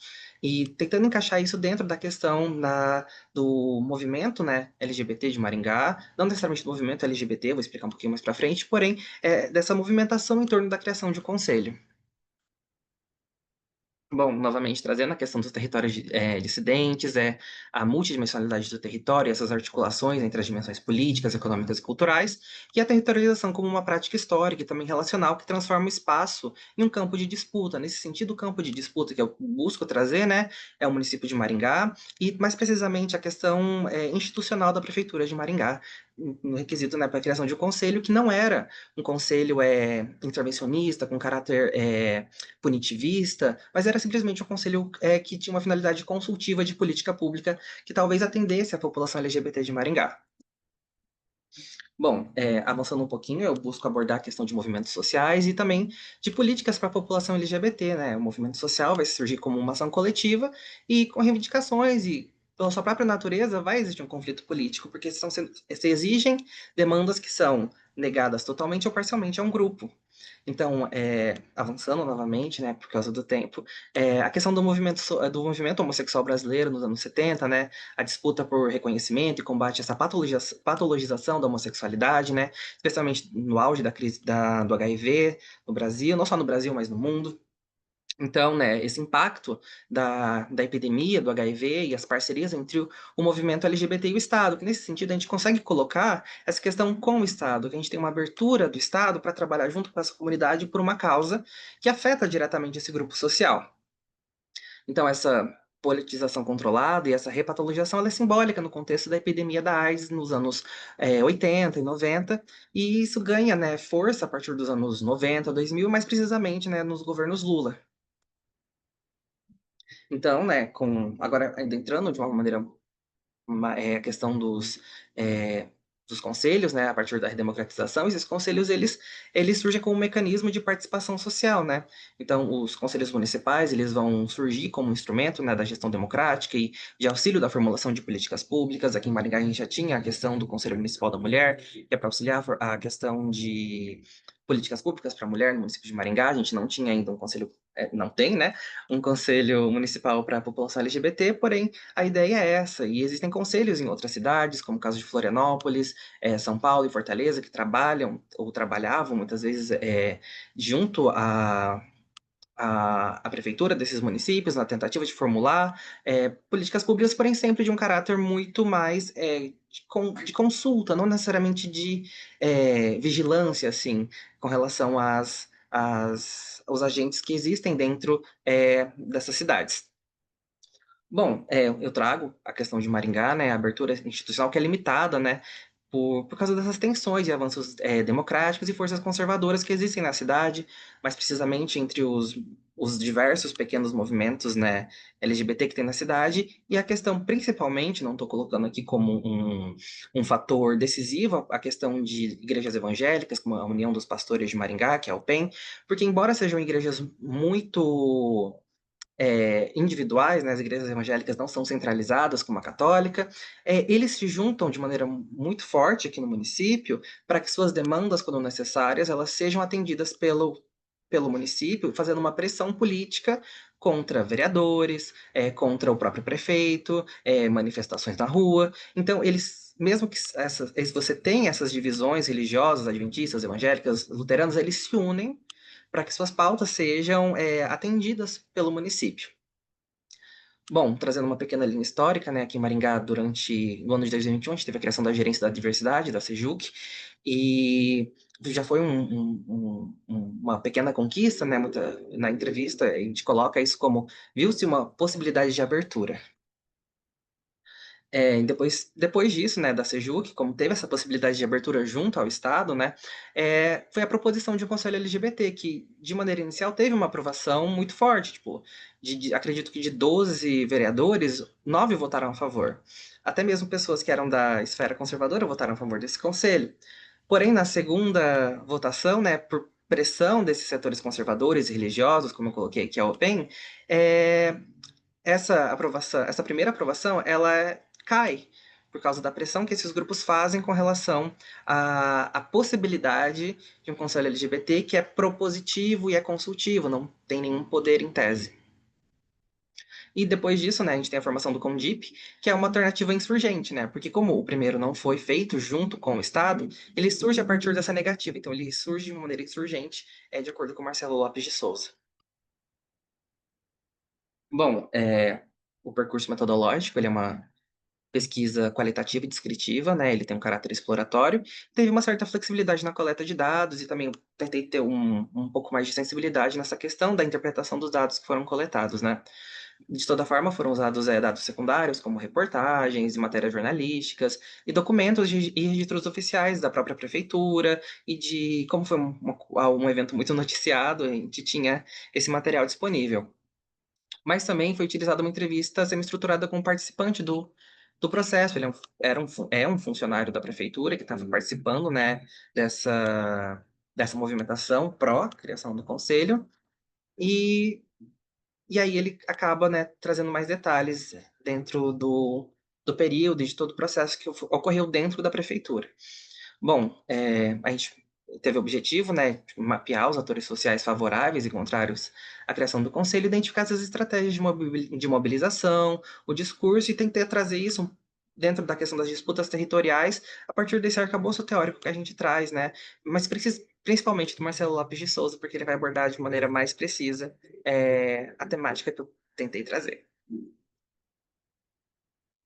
E tentando encaixar isso dentro da questão do movimento, né, LGBT de Maringá, não necessariamente do movimento LGBT, vou explicar um pouquinho mais para frente, porém, dessa movimentação em torno da criação de um conselho. Bom, novamente, trazendo a questão dos territórios dissidentes, a multidimensionalidade do território, essas articulações entre as dimensões políticas, econômicas e culturais, e a territorialização como uma prática histórica e também relacional que transforma o espaço em um campo de disputa. Nesse sentido, o campo de disputa que eu busco trazer, né, é o município de Maringá, e mais precisamente a questão institucional da Prefeitura de Maringá, no requisito, né, para a criação de um conselho que não era um conselho intervencionista, com caráter punitivista, mas era simplesmente um conselho que tinha uma finalidade consultiva de política pública que talvez atendesse a população LGBT de Maringá. Bom, avançando um pouquinho, eu busco abordar a questão de movimentos sociais e também de políticas para a população LGBT, né? O movimento social vai surgir como uma ação coletiva e com reivindicações e pela sua própria natureza vai existir um conflito político, porque se exigem demandas que são negadas totalmente ou parcialmente a um grupo. Então, avançando novamente, né, por causa do tempo, a questão do movimento homossexual brasileiro nos anos 70, né, a disputa por reconhecimento e combate a essa patologização da homossexualidade, né, especialmente no auge da crise do HIV no Brasil, não só no Brasil, mas no mundo. Então, né, esse impacto da epidemia do HIV e as parcerias entre o movimento LGBT e o Estado, que nesse sentido a gente consegue colocar essa questão com o Estado, que a gente tem uma abertura do Estado para trabalhar junto com essa comunidade por uma causa que afeta diretamente esse grupo social. Então, essa politização controlada e essa repatologização ela é simbólica no contexto da epidemia da AIDS nos anos 80 e 90, e isso ganha, né, força a partir dos anos 90, 2000, mais precisamente, né, nos governos Lula. Então, né, agora ainda entrando de uma maneira a questão dos conselhos, né, a partir da redemocratização, esses conselhos eles surgem como um mecanismo de participação social, né? Então, os conselhos municipais eles vão surgir como um instrumento, né, da gestão democrática e de auxílio da formulação de políticas públicas. Aqui em Maringá a gente já tinha a questão do Conselho Municipal da Mulher, que é para auxiliar a questão de políticas públicas para a mulher no município de Maringá. A gente não tinha ainda um conselho, não tem, né, um conselho municipal para a população LGBT, porém a ideia é essa, e existem conselhos em outras cidades, como o caso de Florianópolis, São Paulo e Fortaleza, que trabalham ou trabalhavam muitas vezes junto a prefeitura desses municípios na tentativa de formular políticas públicas, porém sempre de um caráter muito mais de consulta, não necessariamente de vigilância, assim, com relação aos agentes que existem dentro dessas cidades. Bom, eu trago a questão de Maringá, né, a abertura institucional que é limitada, né, por causa dessas tensões e avanços democráticos e forças conservadoras que existem na cidade, mais precisamente entre os diversos pequenos movimentos, né, LGBT que tem na cidade, e a questão principalmente, não estou colocando aqui como um fator decisivo, a questão de igrejas evangélicas, como a União dos Pastores de Maringá, que é a UPEM, porque embora sejam igrejas muito individuais, né, as igrejas evangélicas não são centralizadas como a católica, eles se juntam de maneira muito forte aqui no município para que suas demandas, quando necessárias, elas sejam atendidas pelo município, fazendo uma pressão política contra vereadores, contra o próprio prefeito, manifestações na rua. Então, eles, mesmo que você tenha essas divisões religiosas, adventistas, evangélicas, luteranas, eles se unem para que suas pautas sejam atendidas pelo município. Bom, trazendo uma pequena linha histórica, né, aqui em Maringá, durante o ano de 2021, a gente teve a criação da Gerência da Diversidade, da SEJUC, e já foi uma pequena conquista, né, na entrevista, a gente coloca isso como, viu-se uma possibilidade de abertura. Depois disso, né, da SEJUC, como teve essa possibilidade de abertura junto ao Estado, né, foi a proposição de um conselho LGBT, que, de maneira inicial, teve uma aprovação muito forte, tipo, acredito que de 12 vereadores, 9 votaram a favor. Até mesmo pessoas que eram da esfera conservadora votaram a favor desse conselho. Porém, na segunda votação, né, por pressão desses setores conservadores e religiosos, como eu coloquei aqui a OPEN, é, essa primeira aprovação, ela cai por causa da pressão que esses grupos fazem com relação à possibilidade de um conselho LGBT que é propositivo e é consultivo, não tem nenhum poder em tese. E depois disso, né, a gente tem a formação do CONDIP, que é uma alternativa insurgente, né? Porque como o primeiro não foi feito junto com o Estado, ele surge a partir dessa negativa. Então ele surge de uma maneira insurgente, de acordo com Marcelo Lopes de Souza. Bom, o percurso metodológico, ele é uma pesquisa qualitativa e descritiva, né? Ele tem um caráter exploratório, teve uma certa flexibilidade na coleta de dados e também tentei ter um pouco mais de sensibilidade nessa questão da interpretação dos dados que foram coletados, né? De toda forma, foram usados dados secundários, como reportagens e matérias jornalísticas, e documentos e registros oficiais da própria prefeitura, e de como foi um evento muito noticiado, a gente tinha esse material disponível. Mas também foi utilizada uma entrevista semi-estruturada com o participante do processo. Ele é um funcionário da prefeitura que estava participando, né, dessa movimentação pró-criação do conselho. E aí ele acaba, né, trazendo mais detalhes dentro do período e de todo o processo que ocorreu dentro da prefeitura. Bom, a gente teve o objetivo, né, de mapear os atores sociais favoráveis e contrários à criação do conselho, identificar essas estratégias de mobilização, o discurso, e tentar trazer isso dentro da questão das disputas territoriais a partir desse arcabouço teórico que a gente traz, né, mas principalmente do Marcelo Lopes de Souza, porque ele vai abordar de maneira mais precisa a temática que eu tentei trazer.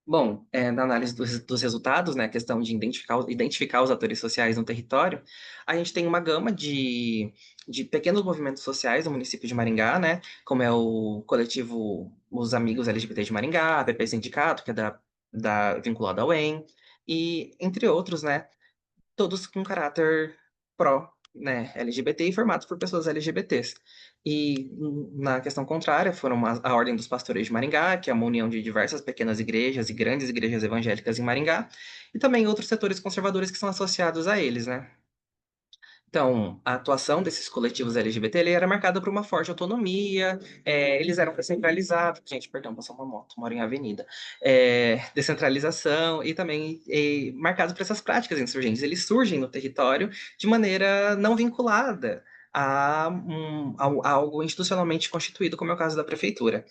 Bom, na análise dos resultados, né, a questão de identificar os atores sociais no território, a gente tem uma gama de pequenos movimentos sociais no município de Maringá, né, como é o coletivo Os Amigos LGBT de Maringá, a PP Sindicato, que é vinculado ao UEM, e entre outros, né, todos com caráter pró, né, LGBT e formados por pessoas LGBTs. E na questão contrária, foram a Ordem dos Pastores de Maringá, que é uma união de diversas pequenas igrejas e grandes igrejas evangélicas em Maringá, e também outros setores conservadores que são associados a eles, né? Então, a atuação desses coletivos LGBT ele era marcada por uma forte autonomia, eles eram descentralizados, gente, perdão, passou uma moto, moro em avenida, descentralização e também marcados por essas práticas insurgentes. Eles surgem no território de maneira não vinculada a algo institucionalmente constituído, como é o caso da prefeitura.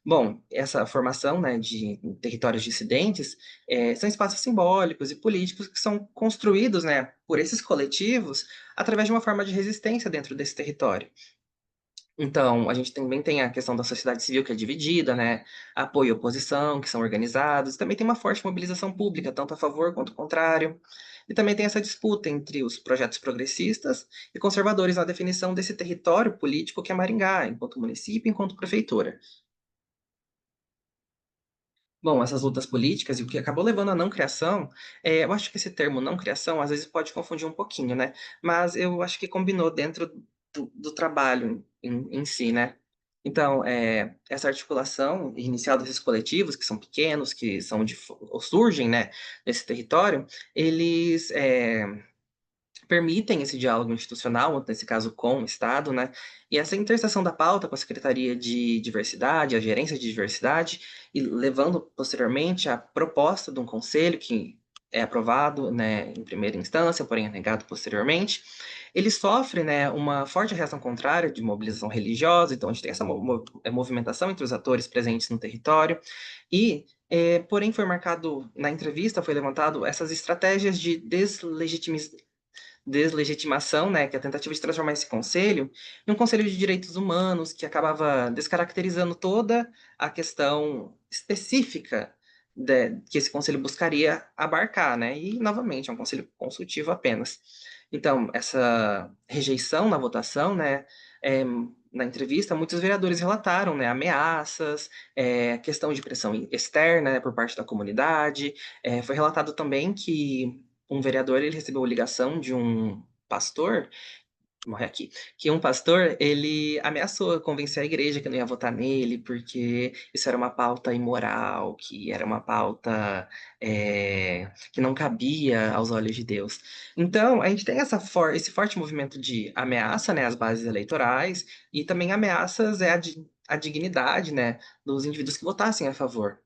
Bom, essa formação, né, de territórios dissidentes são espaços simbólicos e políticos que são construídos, né, por esses coletivos através de uma forma de resistência dentro desse território. Então, a gente também tem a questão da sociedade civil, que é dividida, né? Apoio e oposição, que são organizados. Também tem uma forte mobilização pública, tanto a favor quanto contrário. E também tem essa disputa entre os projetos progressistas e conservadores na definição desse território político que é Maringá, enquanto município, enquanto prefeitura. Bom, essas lutas políticas e o que acabou levando à não criação, eu acho que esse termo não criação às vezes pode confundir um pouquinho, né? Mas eu acho que combinou dentro do trabalho em si, né? Então, essa articulação inicial desses coletivos, que são pequenos, que são ou surgem, né, nesse território, eles permitem esse diálogo institucional, nesse caso com o Estado, né? E essa interseção da pauta com a Secretaria de Diversidade, a Gerência de Diversidade, e levando posteriormente à proposta de um conselho que é aprovado, né, em primeira instância, porém é negado posteriormente, ele sofre, né, uma forte reação contrária de mobilização religiosa, então a gente tem essa movimentação entre os atores presentes no território, e porém, foi marcado na entrevista, foi levantado essas estratégias de deslegitimação, né, que é a tentativa de transformar esse conselho em um conselho de direitos humanos que acabava descaracterizando toda a questão específica que esse conselho buscaria abarcar, né? E novamente é um conselho consultivo apenas. Então, essa rejeição na votação, né, na entrevista, muitos vereadores relataram, né, ameaças, questão de pressão externa, né, por parte da comunidade. Foi relatado também que um vereador ele recebeu ligação de um pastor, vou morrer aqui, que um pastor ele ameaçou convencer a igreja que não ia votar nele porque isso era uma pauta imoral, que era uma pauta que não cabia aos olhos de Deus. Então a gente tem esse forte movimento de ameaça, né, às bases eleitorais e também ameaças à dignidade, né, dos indivíduos que votassem a favor.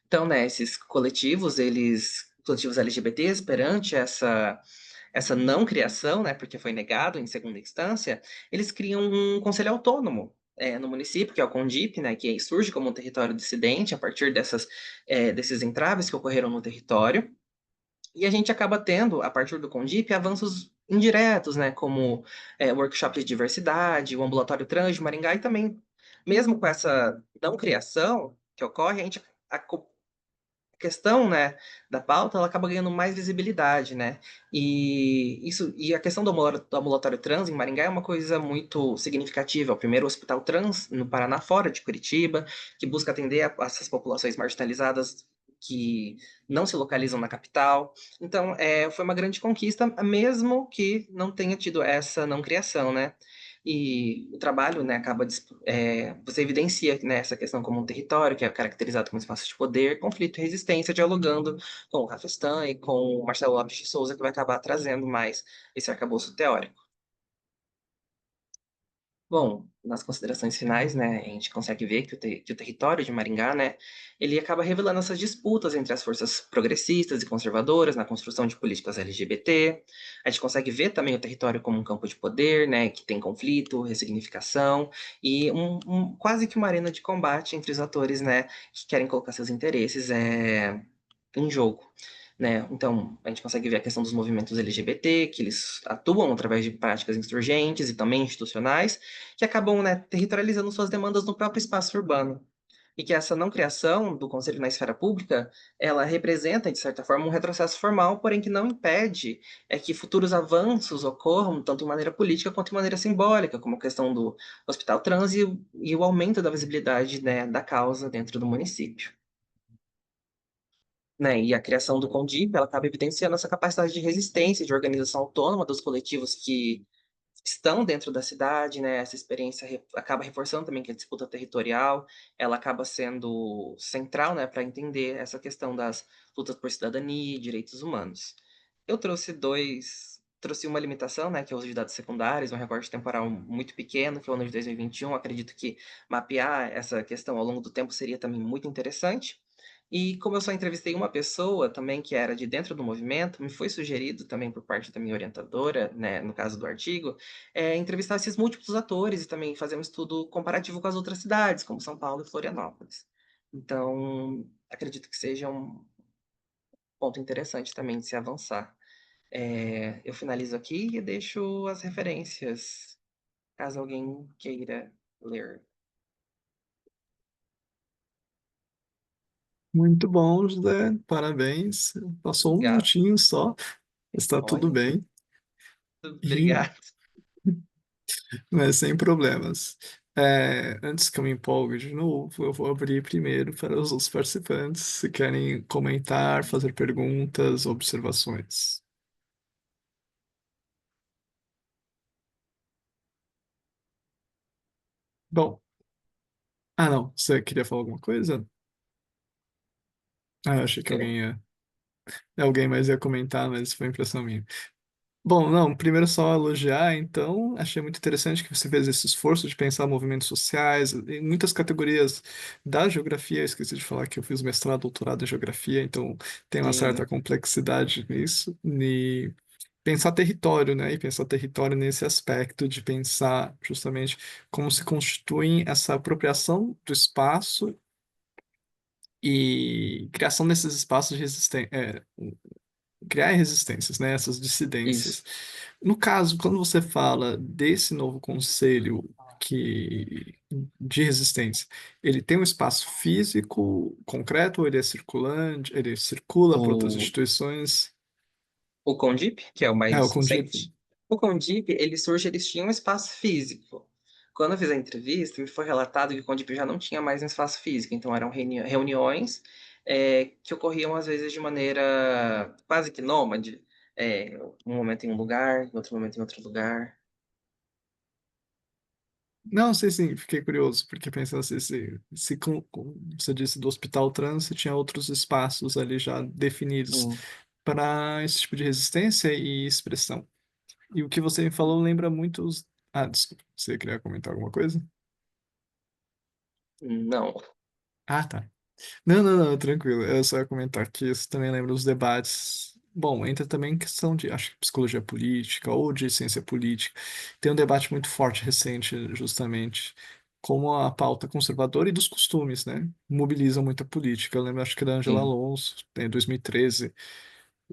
Então, né, esses coletivos LGBTs, perante essa não criação, né, porque foi negado em segunda instância, eles criam um conselho autônomo no município, que é o CONDIP, né, que surge como um território dissidente a partir desses entraves que ocorreram no território. E a gente acaba tendo, a partir do CONDIP, avanços indiretos, né, como workshops de diversidade, o ambulatório trans de Maringá, e também, mesmo com essa não criação que ocorre, a questão, né, da pauta, ela acaba ganhando mais visibilidade, né? E a questão do ambulatório trans em Maringá é uma coisa muito significativa. É o primeiro hospital trans no Paraná, fora de Curitiba, que busca atender essas populações marginalizadas que não se localizam na capital. Então, foi uma grande conquista, mesmo que não tenha tido essa não criação, né? E o trabalho, né, você evidencia, né, essa questão como um território que é caracterizado como espaço de poder, conflito e resistência, dialogando com o Rafestan e com o Marcelo Lopes de Souza, que vai acabar trazendo mais esse arcabouço teórico. Bom, nas considerações finais, né, a gente consegue ver que o território de Maringá, né, ele acaba revelando essas disputas entre as forças progressistas e conservadoras na construção de políticas LGBT. A gente consegue ver também o território como um campo de poder, né, que tem conflito, ressignificação e quase que uma arena de combate entre os atores, né, que querem colocar seus interesses em jogo. Né? Então, a gente consegue ver a questão dos movimentos LGBT, que eles atuam através de práticas insurgentes e também institucionais, que acabam, né, territorializando suas demandas no próprio espaço urbano. E que essa não criação do conselho na esfera pública, ela representa, de certa forma, um retrocesso formal, porém que não impede que futuros avanços ocorram, tanto em maneira política quanto em maneira simbólica, como a questão do hospital trans e o aumento da visibilidade, né, da causa dentro do município. Né? E a criação do CONDIP, ela acaba evidenciando essa capacidade de resistência, de organização autônoma dos coletivos que estão dentro da cidade, né? Essa experiência acaba reforçando também que a disputa territorial, ela acaba sendo central, né, para entender essa questão das lutas por cidadania e direitos humanos. Eu trouxe uma limitação, né, que é o uso de dados secundários, um recorte temporal muito pequeno, que é o ano de 2021. Acredito que mapear essa questão ao longo do tempo seria também muito interessante. E como eu só entrevistei uma pessoa também que era de dentro do movimento, me foi sugerido também por parte da minha orientadora, né, no caso do artigo, entrevistar esses múltiplos atores e também fazer um estudo comparativo com as outras cidades, como São Paulo e Florianópolis. Então, acredito que seja um ponto interessante também de se avançar. Eu finalizo aqui e deixo as referências caso alguém queira ler. Muito bom, José. Parabéns. Passou um Obrigado. minutinho só. Está tudo Olha, bem. E, obrigado. mas sem problemas. Antes que eu me empolgue de novo, eu vou abrir primeiro para os outros participantes, se querem comentar, fazer perguntas, observações. Bom, não, você queria falar alguma coisa? Eu achei que Quê? alguém mais ia comentar, mas foi impressão minha. Bom, não, primeiro só elogiar, então, achei muito interessante que você fez esse esforço de pensar movimentos sociais, em muitas categorias da geografia, eu esqueci de falar que eu fiz mestrado, doutorado em geografia, então tem uma certa Sim, complexidade nisso, e pensar território, né, e pensar território nesse aspecto de pensar justamente como se constitui essa apropriação do espaço e criação desses espaços de resistência, criar resistências, né? Essas isso. dissidências. No caso, quando você fala desse novo conselho de resistência, ele tem um espaço físico concreto ou ele é circulante, ele circula por outras O, instituições? o Condip, que é o O mais Condip. recente, o Condip, eles tinham um espaço físico. Quando eu fiz a entrevista, me foi relatado que o Condip já não tinha mais um espaço físico, então eram reuniões que ocorriam às vezes de maneira quase que nômade, um momento em um lugar, em outro momento em outro lugar. Não, sei sim, fiquei curioso, porque pensando assim, você disse do Hospital Trans, você tinha outros espaços ali já definidos Sim. para esse tipo de resistência e expressão. E o que você me falou lembra muito os. Desculpa, você queria comentar alguma coisa? Não. Tá. Não, não, não, tranquilo. Eu só ia comentar que isso também lembra os debates. Bom, entra também em questão de, acho que psicologia política ou de ciência política. Tem um debate muito forte recente, justamente, como a pauta conservadora e dos costumes, né? Mobilizam muita política. Eu lembro, acho que da Angela Sim, Alonso, em 2013,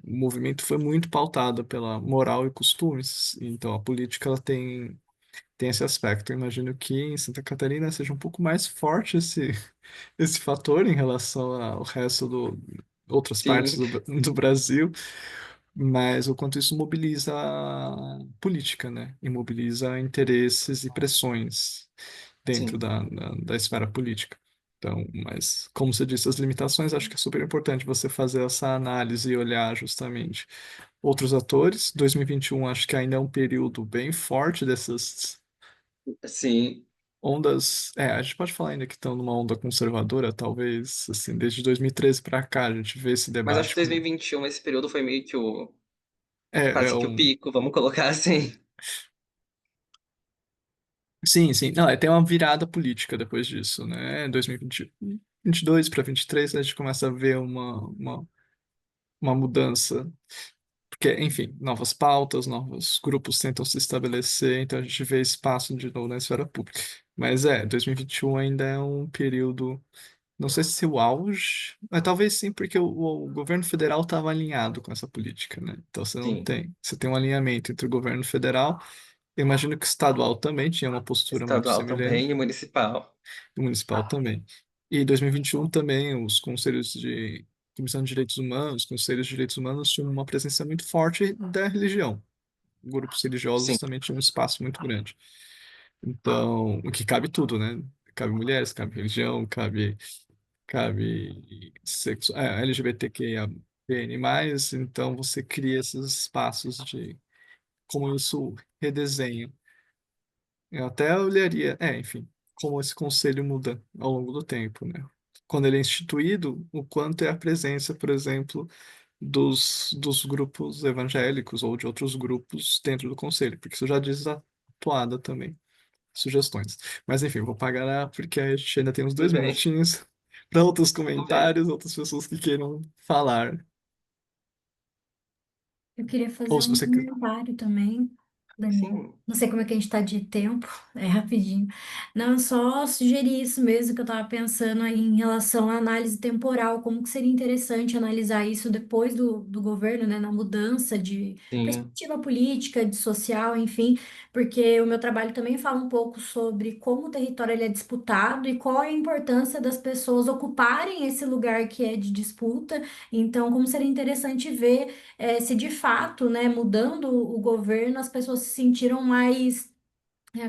o movimento foi muito pautado pela moral e costumes. Então, a política, ela tem esse aspecto. Eu imagino que em Santa Catarina seja um pouco mais forte esse fator em relação ao resto outras partes sim, do Brasil, mas o quanto isso mobiliza a política, né? E mobiliza interesses e pressões dentro sim. da esfera política. Então, mas como você disse, as limitações, acho que é super importante você fazer essa análise e olhar justamente outros atores. 2021 acho que ainda é um período bem forte dessas Sim. ondas. A gente pode falar ainda que estão numa onda conservadora, talvez, assim, desde 2013 para cá, a gente vê esse Mas acho debate que com. 2021, esse período foi meio que É quase que o um. pico, vamos colocar assim. Sim, sim. Não, tem uma virada política depois disso, né? 2022 para 23, a gente começa a ver uma mudança. Porque, enfim, novas pautas, novos grupos tentam se estabelecer, então a gente vê espaço de novo na esfera pública. Mas 2021 ainda é um período. Não sei se o auge, mas talvez sim, porque o governo federal estava alinhado com essa política, né? Então você não Sim. tem, você tem um alinhamento entre o governo federal, eu imagino que o estadual também tinha uma postura muito Estadual também semelhante, e municipal. e o municipal também. E 2021 também, os conselhos de Comissão de Direitos Humanos, conselhos de direitos humanos tinham uma presença muito forte da religião. Grupos Sim, religiosos também tinham um espaço muito grande. Então, o que cabe tudo, né? Cabe mulheres, cabe religião, cabe LGBTQIAPN+, então você cria esses espaços de como isso redesenha. Eu até olharia, enfim, como esse conselho muda ao longo do tempo, né? Quando ele é instituído, o quanto é a presença, por exemplo, dos grupos evangélicos ou de outros grupos dentro do conselho, porque isso já diz a atuada também sugestões. Mas enfim, vou pagar porque a gente ainda tem uns tudo dois bem. minutinhos para outros Tudo bem. comentários, outras pessoas que queiram falar. Eu queria Ou fazer se um você quer. comentário também. Daniel. Sim, Não sei como é que a gente tá de tempo, é rapidinho. Não, só sugerir isso mesmo que eu tava pensando aí em relação à análise temporal, como que seria interessante analisar isso depois do governo, né, na mudança de sim, perspectiva política, de social, enfim, porque o meu trabalho também fala um pouco sobre como o território ele é disputado e qual é a importância das pessoas ocuparem esse lugar que é de disputa. Então, como seria interessante ver se de fato, né, mudando o governo, as pessoas se sentiram mais,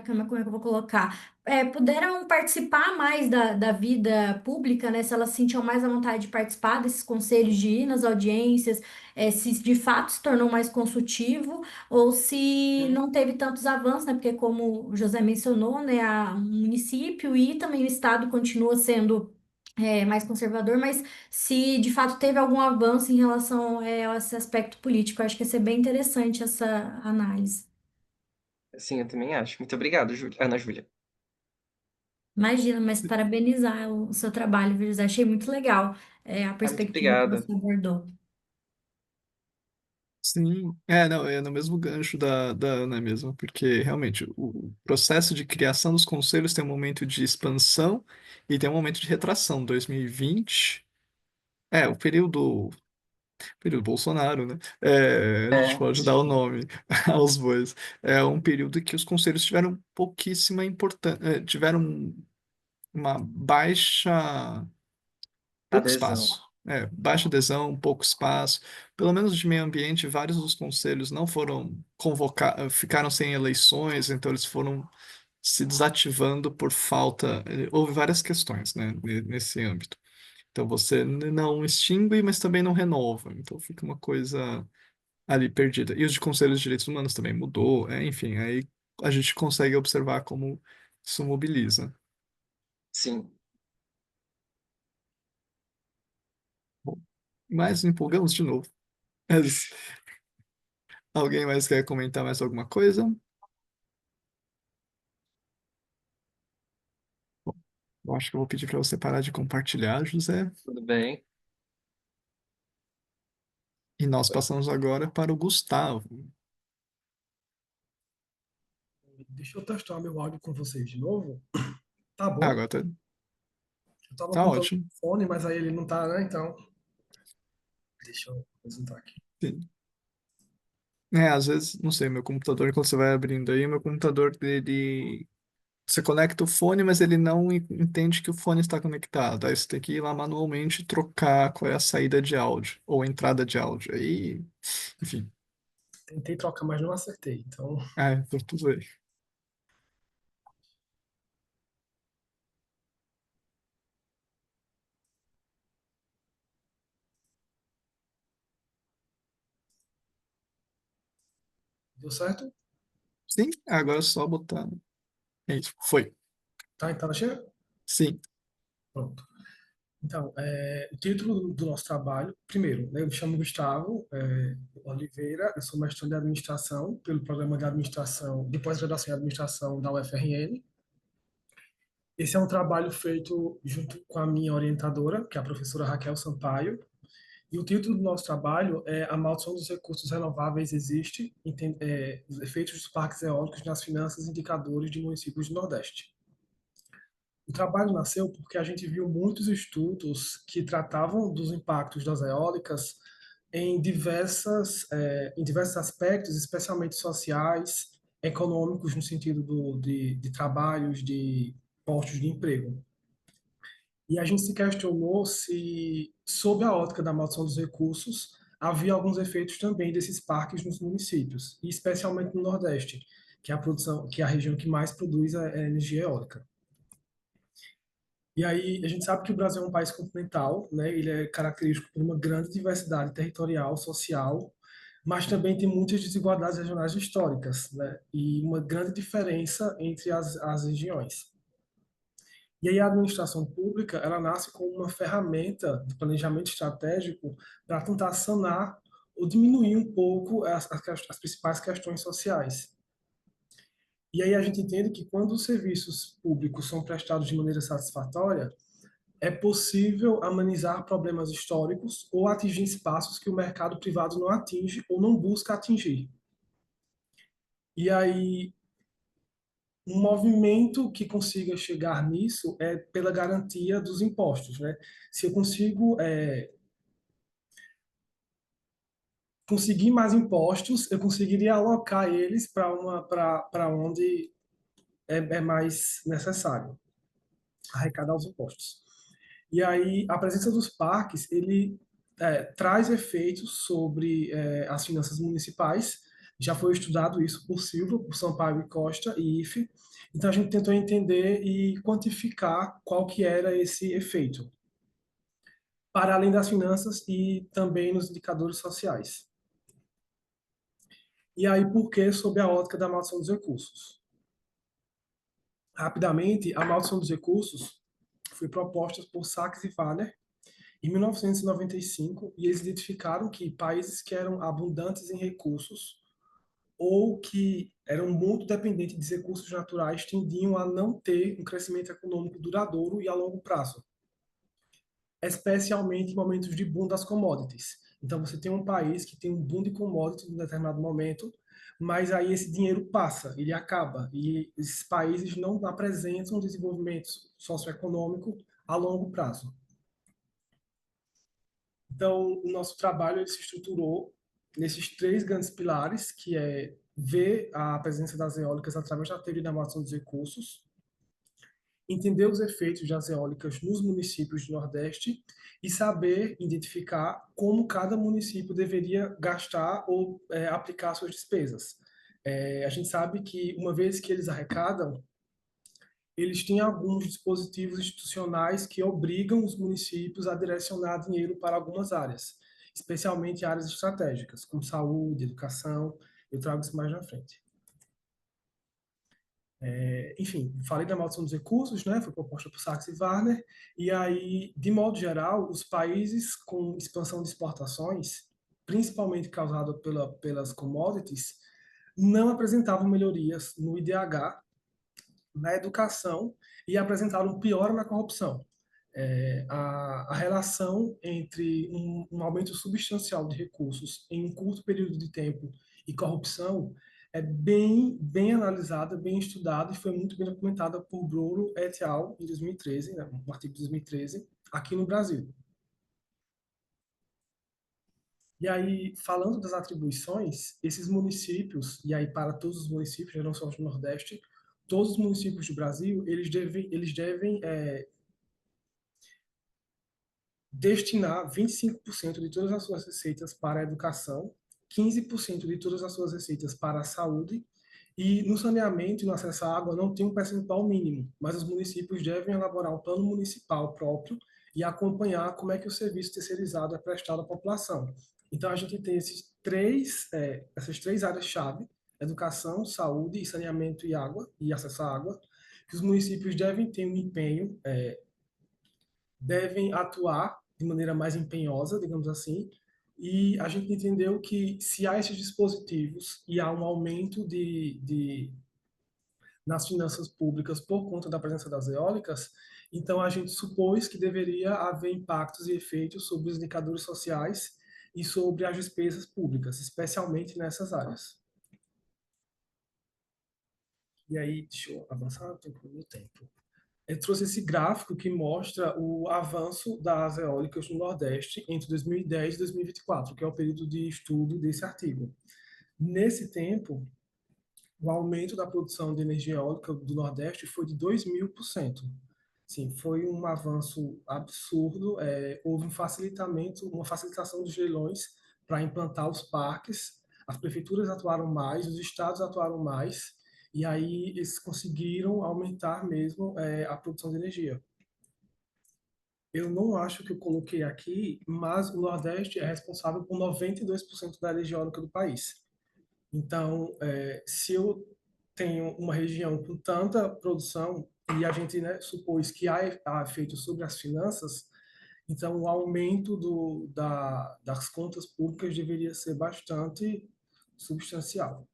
como é que eu vou colocar? Puderam participar mais da vida pública, né? Se elas se sentiam mais à vontade de participar desses conselhos, de ir nas audiências, se de fato se tornou mais consultivo, ou se sim. não teve tantos avanços, né? Porque, como o José mencionou, né, o município e também o estado continua sendo mais conservador, mas se de fato teve algum avanço em relação a esse aspecto político, eu acho que ia ser bem interessante essa análise. Sim, eu também acho. Muito obrigado, Ana Júlia. Imagina, mas parabenizar o seu trabalho, viu, José? Achei muito legal, a Ah, muito perspectiva que obrigada. você abordou. Sim, não, é no mesmo gancho da Ana mesmo, porque realmente o processo de criação dos conselhos tem um momento de expansão e tem um momento de retração. 2020, o período Bolsonaro, né? A gente É, pode dar o nome aos bois. É um período que os conselhos tiveram pouquíssima importância, tiveram uma pouco adesão. espaço. Baixa adesão, pouco espaço. Pelo menos de meio ambiente, vários dos conselhos não foram convocados, ficaram sem eleições, então eles foram se desativando por falta. Houve várias questões, né, nesse âmbito. Então você não extingue, mas também não renova. Então fica uma coisa ali perdida. E os de conselhos de direitos humanos também mudou. Enfim, aí a gente consegue observar como isso mobiliza. Sim. Bom, mas empolgamos de novo. Mas alguém mais quer comentar mais alguma coisa? Bom, eu acho que eu vou pedir para você parar de compartilhar, José. Tudo bem. E nós passamos agora para o Gustavo. Deixa eu testar meu áudio com vocês de novo. Tá Ah, bom? agora tá, Eu tava tá apontando ótimo. o fone, mas aí ele não tá, né? Então, deixa eu apresentar aqui. Sim. Às vezes, não sei, meu computador, quando você vai abrindo aí, meu computador, ele. Você conecta o fone, mas ele não entende que o fone está conectado. Aí você tem que ir lá manualmente e trocar qual é a saída de áudio ou a entrada de áudio. Aí, enfim, Tentei trocar, mas não acertei. Então, por tudo aí. deu certo? Sim, agora é só botar. É isso, foi. Tá em tela cheia? Sim. Pronto. Então, o título do nosso trabalho, primeiro, né, eu me chamo Gustavo Oliveira, eu sou mestrando em administração pelo programa de administração, de pós-graduação em administração da UFRN. Esse é um trabalho feito junto com a minha orientadora, que é a professora Raquel Sampaio, e o título do nosso trabalho é A Maldição dos Recursos Renováveis Existe, os efeitos dos parques eólicos nas finanças e indicadores de municípios do Nordeste. O trabalho nasceu porque a gente viu muitos estudos que tratavam dos impactos das eólicas em diversos aspectos, especialmente sociais, econômicos, no sentido de trabalhos, de postos de emprego. E a gente se questionou se, sob a ótica da maldição dos recursos, havia alguns efeitos também desses parques nos municípios, e especialmente no Nordeste, que é a produção, que é a região que mais produz a energia eólica. E aí a gente sabe que o Brasil é um país continental, né? Ele é característico por uma grande diversidade territorial, social, mas também tem muitas desigualdades regionais históricas, né? E uma grande diferença entre as regiões. E aí a administração pública, ela nasce como uma ferramenta de planejamento estratégico para tentar sanar ou diminuir um pouco as principais questões sociais. E aí a gente entende que quando os serviços públicos são prestados de maneira satisfatória, é possível amenizar problemas históricos ou atingir espaços que o mercado privado não atinge ou não busca atingir. E aí, um movimento que consiga chegar nisso é pela garantia dos impostos, né? Se eu consigo conseguir mais impostos, eu conseguiria alocar eles para onde é mais necessário arrecadar os impostos. E aí, a presença dos parques, ele traz efeitos sobre as finanças municipais. Já foi estudado isso por Silva, por Sampaio e Costa e IFE. Então, a gente tentou entender e quantificar qual que era esse efeito, para além das finanças e também nos indicadores sociais. E aí, por que sob a ótica da maldição dos recursos? Rapidamente, a maldição dos recursos foi proposta por Sachs e Wagner em 1995, e eles identificaram que países que eram abundantes em recursos ou que eram muito dependentes de recursos naturais tendiam a não ter um crescimento econômico duradouro e a longo prazo, especialmente em momentos de boom das commodities. Então, você tem um país que tem um boom de commodities em um determinado momento, mas aí esse dinheiro passa, ele acaba, e esses países não apresentam desenvolvimento socioeconômico a longo prazo. Então, o nosso trabalho ele se estruturou nesses três grandes pilares, que é ver a presença das eólicas através da teoria da maldição dos recursos, entender os efeitos das eólicas nos municípios do Nordeste e saber identificar como cada município deveria gastar ou aplicar suas despesas. A gente sabe que, uma vez que eles arrecadam, eles têm alguns dispositivos institucionais que obrigam os municípios a direcionar dinheiro para algumas áreas, especialmente áreas estratégicas, como saúde, educação. Eu trago isso mais na frente. Enfim, falei da maldição dos recursos, né? Foi proposta por Sachs e Wagner. E aí, de modo geral, os países com expansão de exportações, principalmente causada pelas commodities, não apresentavam melhorias no IDH, na educação, e apresentaram piora na corrupção. A relação entre um aumento substancial de recursos em um curto período de tempo e corrupção é bem analisada, bem estudada e foi muito bem documentada por Broro et al. Em 2013, né, um artigo de 2013, aqui no Brasil. E aí, falando das atribuições, esses municípios, e aí para todos os municípios, não só do Nordeste, todos os municípios do Brasil, eles devem destinar 25% de todas as suas receitas para a educação, 15% de todas as suas receitas para a saúde, e no saneamento e no acesso à água não tem um percentual mínimo, mas os municípios devem elaborar um plano municipal próprio e acompanhar como é que o serviço terceirizado é prestado à população. Então, a gente tem essas três áreas-chave: educação, saúde, saneamento e água, e acesso à água, que os municípios devem ter um empenho, devem atuar de maneira mais empenhosa, digamos assim, e a gente entendeu que se há esses dispositivos e há um aumento nas finanças públicas por conta da presença das eólicas, então a gente supôs que deveria haver impactos e efeitos sobre os indicadores sociais e sobre as despesas públicas, especialmente nessas áreas. E aí, deixa eu avançar, eu tenho pouco tempo. Eu trouxe esse gráfico que mostra o avanço das eólicas no Nordeste entre 2010 e 2024, que é o período de estudo desse artigo. Nesse tempo, o aumento da produção de energia eólica do Nordeste foi de 2.000%. Sim, foi um avanço absurdo. Houve uma facilitação dos leilões para implantar os parques. As prefeituras atuaram mais, os estados atuaram mais, e aí eles conseguiram aumentar mesmo a produção de energia. Eu não acho que eu coloquei aqui, mas o Nordeste é responsável por 92% da energia eólica do país. Então, se eu tenho uma região com tanta produção e a gente, né, supôs que há efeito sobre as finanças, então o aumento das contas públicas deveria ser bastante substancial.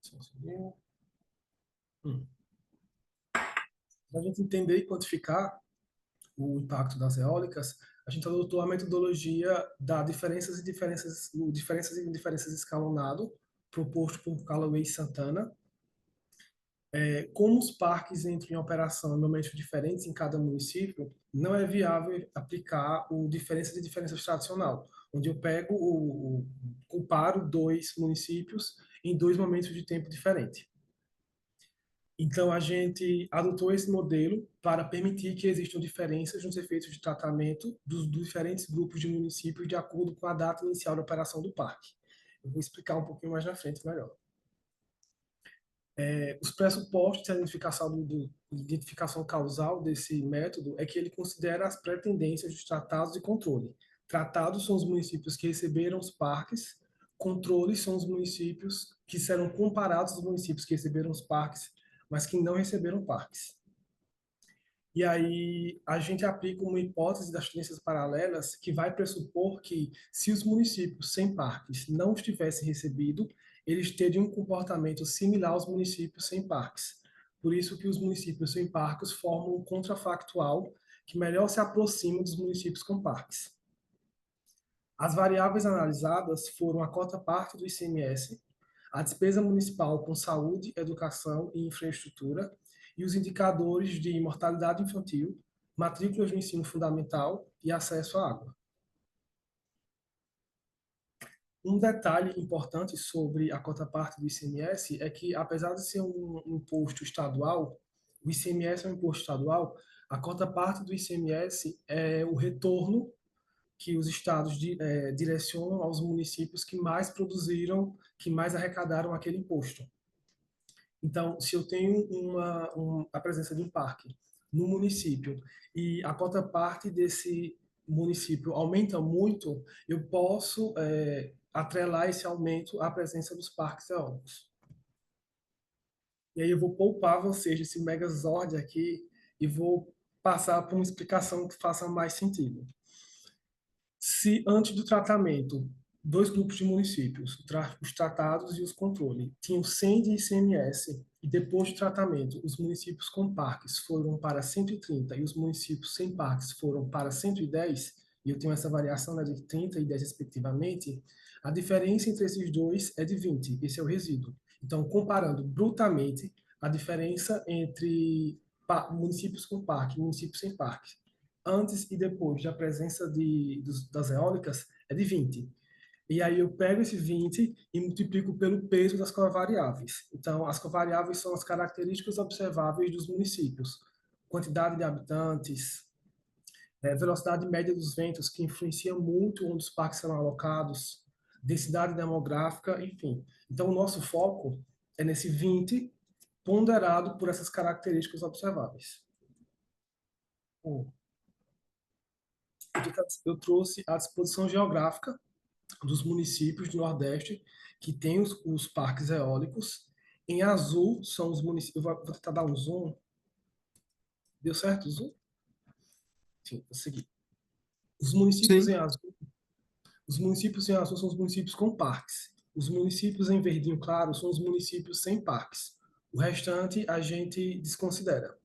Só um segundo. Para a gente entender e quantificar o impacto das eólicas, a gente adotou a metodologia da diferenças e diferenças escalonado, proposto por Callaway Santana. Como os parques entram em operação em momentos diferentes em cada município, não é viável aplicar o diferença de diferenças tradicional, onde eu pego comparo dois municípios em dois momentos de tempo diferentes. Então, a gente adotou esse modelo para permitir que existam diferenças nos efeitos de tratamento dos diferentes grupos de municípios de acordo com a data inicial da operação do parque. Eu vou explicar um pouquinho mais na frente melhor. Os pressupostos de identificação causal desse método é que ele considera as pretendências dos tratados de controle. Tratados são os municípios que receberam os parques, controles são os municípios que serão comparados aos municípios que receberam os parques, mas que não receberam parques. E aí a gente aplica uma hipótese das tendências paralelas que vai pressupor que, se os municípios sem parques não tivessem recebido, eles teriam um comportamento similar aos municípios sem parques. Por isso que os municípios sem parques formam um contrafactual que melhor se aproxima dos municípios com parques. As variáveis analisadas foram a cota-parte do ICMS, a despesa municipal com saúde, educação e infraestrutura, e os indicadores de mortalidade infantil, matrículas no ensino fundamental e acesso à água. Um detalhe importante sobre a cota-parte do ICMS é que, apesar de ser um imposto estadual, o ICMS é um imposto estadual, a cota-parte do ICMS é o retorno que os estados direcionam aos municípios que mais produziram, que mais arrecadaram aquele imposto. Então, se eu tenho a presença de um parque no município e a cota-parte desse município aumenta muito, eu posso atrelar esse aumento à presença dos parques eólicos. E aí eu vou poupar vocês desse megazord aqui e vou passar por uma explicação que faça mais sentido. Se antes do tratamento, dois grupos de municípios, os tratados e os controles, tinham 100 de ICMS, e depois do tratamento, os municípios com parques foram para 130 e os municípios sem parques foram para 110, e eu tenho essa variação de 30 e 10 respectivamente, a diferença entre esses dois é de 20, esse é o resíduo. Então, comparando brutamente a diferença entre municípios com parque e municípios sem parque, antes e depois da presença das eólicas, é de 20. E aí eu pego esse 20 e multiplico pelo peso das covariáveis. Então, as covariáveis são as características observáveis dos municípios. Quantidade de habitantes, velocidade média dos ventos, que influencia muito onde os parques serão alocados, densidade demográfica, enfim. Então, o nosso foco é nesse 20 ponderado por essas características observáveis. Eu trouxe a disposição geográfica dos municípios do Nordeste que têm os parques eólicos. Em azul são os municípios. Eu vou tentar dar um zoom. Deu certo o zoom? Sim, vou seguir. Os municípios em azul. Os municípios em azul são os municípios com parques. Os municípios em verdinho claro são os municípios sem parques. O restante a gente desconsidera.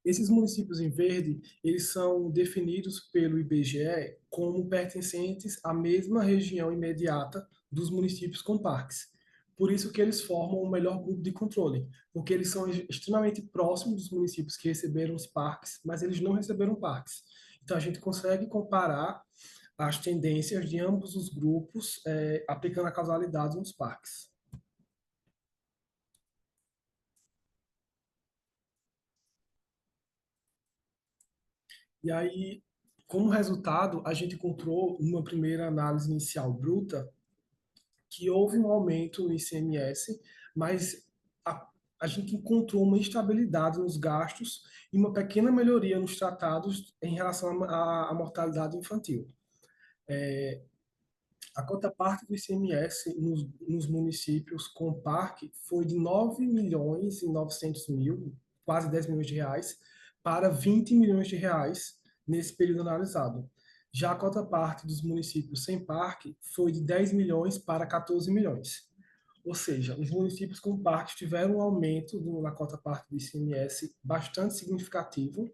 Esses municípios em verde, eles são definidos pelo IBGE como pertencentes à mesma região imediata dos municípios com parques. Por isso que eles formam o melhor grupo de controle, porque eles são extremamente próximos dos municípios que receberam os parques, mas eles não receberam parques. Então a gente consegue comparar as tendências de ambos os grupos, aplicando a causalidade nos parques. E aí, como resultado, a gente encontrou, numa primeira análise inicial bruta, que houve um aumento no ICMS, mas a gente encontrou uma instabilidade nos gastos e uma pequena melhoria nos tratados em relação à mortalidade infantil. A cota-parte do ICMS nos municípios com parque foi de 9 milhões e 900 mil, quase 10 milhões de reais, para 20 milhões de reais nesse período analisado. Já a cota-parte dos municípios sem parque foi de 10 milhões para 14 milhões. Ou seja, os municípios com parques tiveram um aumento na cota-parte do ICMS bastante significativo,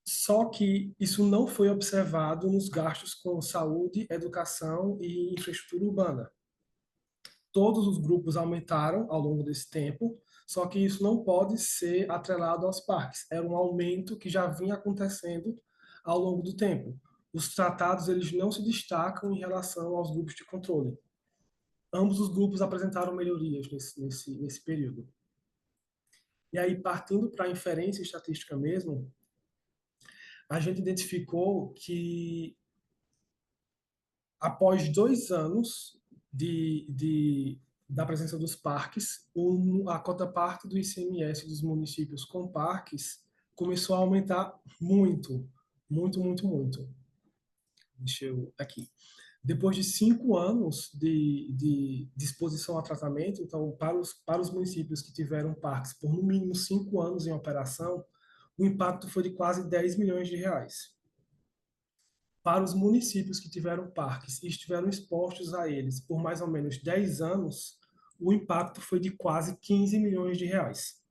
só que isso não foi observado nos gastos com saúde, educação e infraestrutura urbana. todos os grupos aumentaram ao longo desse tempo, só que isso não pode ser atrelado aos parques. Era um aumento que já vinha acontecendo ao longo do tempo. Os tratados eles não se destacam em relação aos grupos de controle. Ambos os grupos apresentaram melhorias nesse período. E aí, partindo para a inferência estatística mesmo, a gente identificou que após 2 anos da presença dos parques, a cota-parte do ICMS dos municípios com parques começou a aumentar muito, muito, muito, muito. Deixa eu aqui. Depois de 5 anos de disposição a tratamento, então, para os municípios que tiveram parques por no mínimo 5 anos em operação, o impacto foi de quase 10 milhões de reais. Para os municípios que tiveram parques e estiveram expostos a eles por mais ou menos 10 anos, o impacto foi de quase 15 milhões de reais.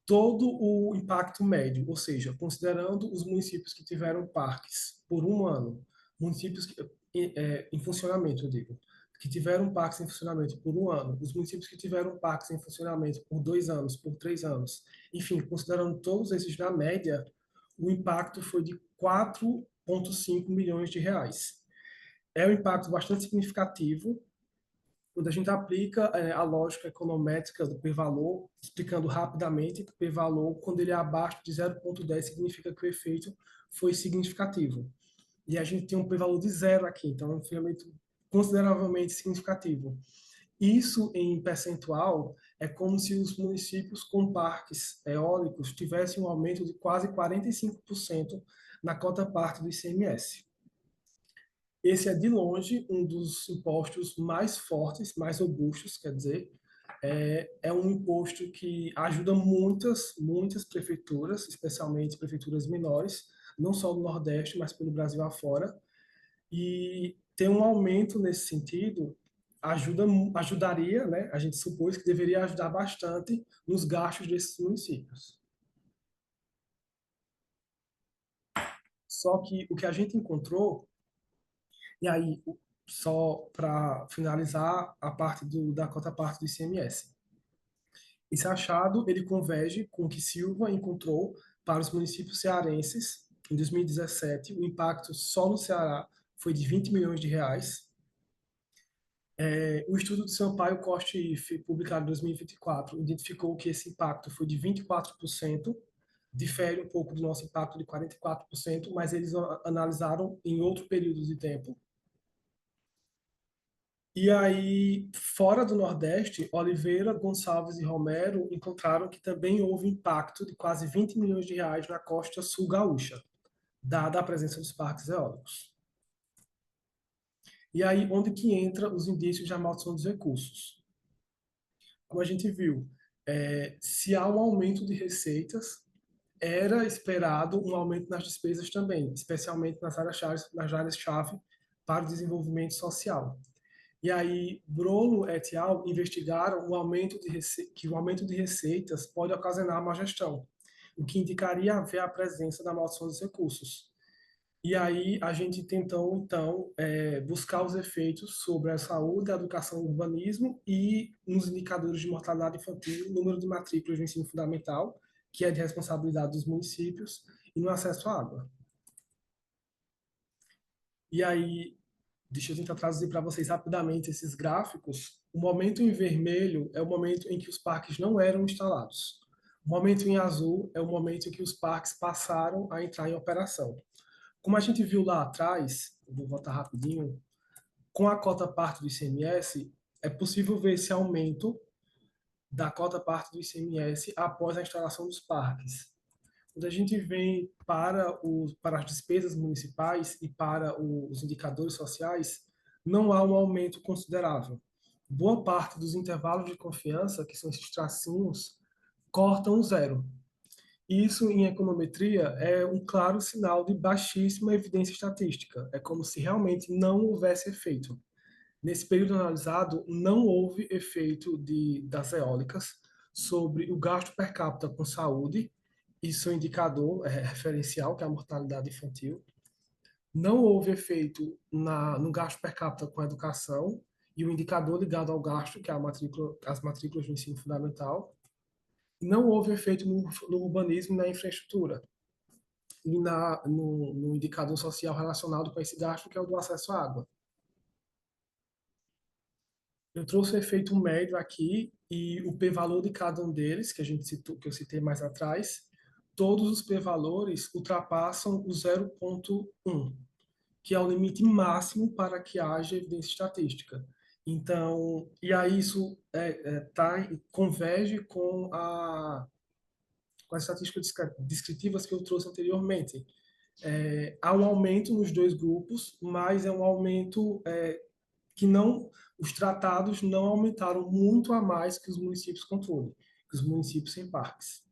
Todo o impacto médio, ou seja, considerando os municípios que tiveram parques por 1 ano, municípios em funcionamento, eu digo, que tiveram parques em funcionamento por 1 ano, os municípios que tiveram parques em funcionamento por 2 anos, por 3 anos, enfim, considerando todos esses na média, o impacto foi de 4,5 milhões de reais. É um impacto bastante significativo, quando a gente aplica a lógica econométrica do p-valor, explicando rapidamente que o p-valor, quando ele é abaixo de 0,10, significa que o efeito foi significativo. E a gente tem um p-valor de 0 aqui, então é um ferramenta consideravelmente significativo. Isso, em percentual, é como se os municípios com parques eólicos tivessem um aumento de quase 45% na cota-parte do ICMS. Esse é, de longe, um dos impostos mais fortes, mais robustos, quer dizer, é um imposto que ajuda muitas, muitas prefeituras, especialmente prefeituras menores, não só do Nordeste, mas pelo Brasil afora, e ter um aumento nesse sentido ajudaria, né? A gente supôs que deveria ajudar bastante nos gastos desses municípios. Só que o que a gente encontrou, e aí, só para finalizar a parte da cota-parte do ICMS. Esse achado, ele converge com o que Silva encontrou para os municípios cearenses. Em 2017, o impacto só no Ceará foi de 20 milhões de reais. O estudo de Sampaio Costa e IFE, publicado em 2024, identificou que esse impacto foi de 24%, difere um pouco do nosso impacto de 44%, mas eles analisaram em outro período de tempo. E aí, fora do Nordeste, Oliveira, Gonçalves e Romero encontraram que também houve impacto de quase 20 milhões de reais na costa sul gaúcha, dada a presença dos parques eólicos. E aí, onde que entra os indícios de maldição dos recursos? Como a gente viu, se há um aumento de receitas, era esperado um aumento nas despesas também, especialmente nas áreas-chave para o desenvolvimento social. E aí, Brolo et al. Investigaram que o aumento de receitas pode ocasionar má gestão, o que indicaria haver a presença da maldição dos recursos. E aí, a gente tentou, então, buscar os efeitos sobre a saúde, a educação e o urbanismo e nos indicadores de mortalidade infantil, número de matrículas no ensino fundamental, que é de responsabilidade dos municípios, e no acesso à água. E aí, deixa eu tentar traduzir para vocês rapidamente esses gráficos. O momento em vermelho é o momento em que os parques não eram instalados. O momento em azul é o momento em que os parques passaram a entrar em operação. Como a gente viu lá atrás, vou voltar rapidinho, com a cota-parte do ICMS, é possível ver esse aumento da cota-parte do ICMS após a instalação dos parques. Quando a gente vem para as despesas municipais e para os indicadores sociais, não há um aumento considerável. Boa parte dos intervalos de confiança, que são esses tracinhos, cortam zero. Isso, em econometria, é um claro sinal de baixíssima evidência estatística. É como se realmente não houvesse efeito. Nesse período analisado, não houve efeito das eólicas sobre o gasto per capita com saúde, isso é um indicador referencial, que é a mortalidade infantil. Não houve efeito no gasto per capita com a educação e o indicador ligado ao gasto, que é as matrículas do ensino fundamental. Não houve efeito no urbanismo e na infraestrutura e no indicador social relacionado com esse gasto, que é o do acesso à água. Eu trouxe o efeito médio aqui e o p-valor de cada um deles, que a gente citou, que eu citei mais atrás. Todos os p-valores ultrapassam o 0,1, que é o limite máximo para que haja evidência estatística. Então, e aí isso converge com as estatísticas descritivas que eu trouxe anteriormente. Há um aumento nos dois grupos, mas é um aumento que não, os tratados não aumentaram muito a mais que os municípios controle, que os municípios sem parques.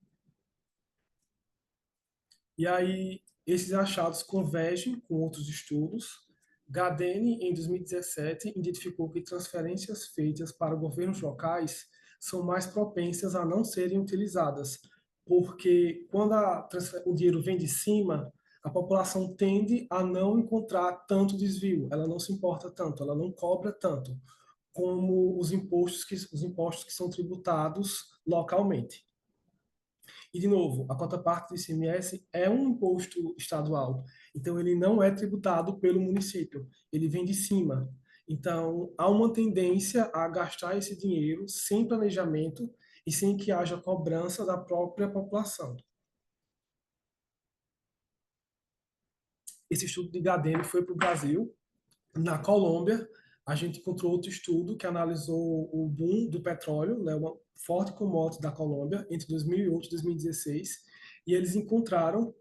E aí, esses achados convergem com outros estudos. Gadeni, em 2017, identificou que transferências feitas para governos locais são mais propensas a não serem utilizadas, porque quando o dinheiro vem de cima, a população tende a não encontrar tanto desvio, ela não se importa tanto, ela não cobra tanto como os impostos que são tributados localmente. E, de novo, a cota parte do ICMS é um imposto estadual, então ele não é tributado pelo município, ele vem de cima. Então, há uma tendência a gastar esse dinheiro sem planejamento e sem que haja cobrança da própria população. Esse estudo de Gadeni foi para o Brasil. Na Colômbia, a gente encontrou outro estudo que analisou o boom do petróleo, né, uma forte commodity da Colômbia, entre 2008 e 2016, e eles encontraram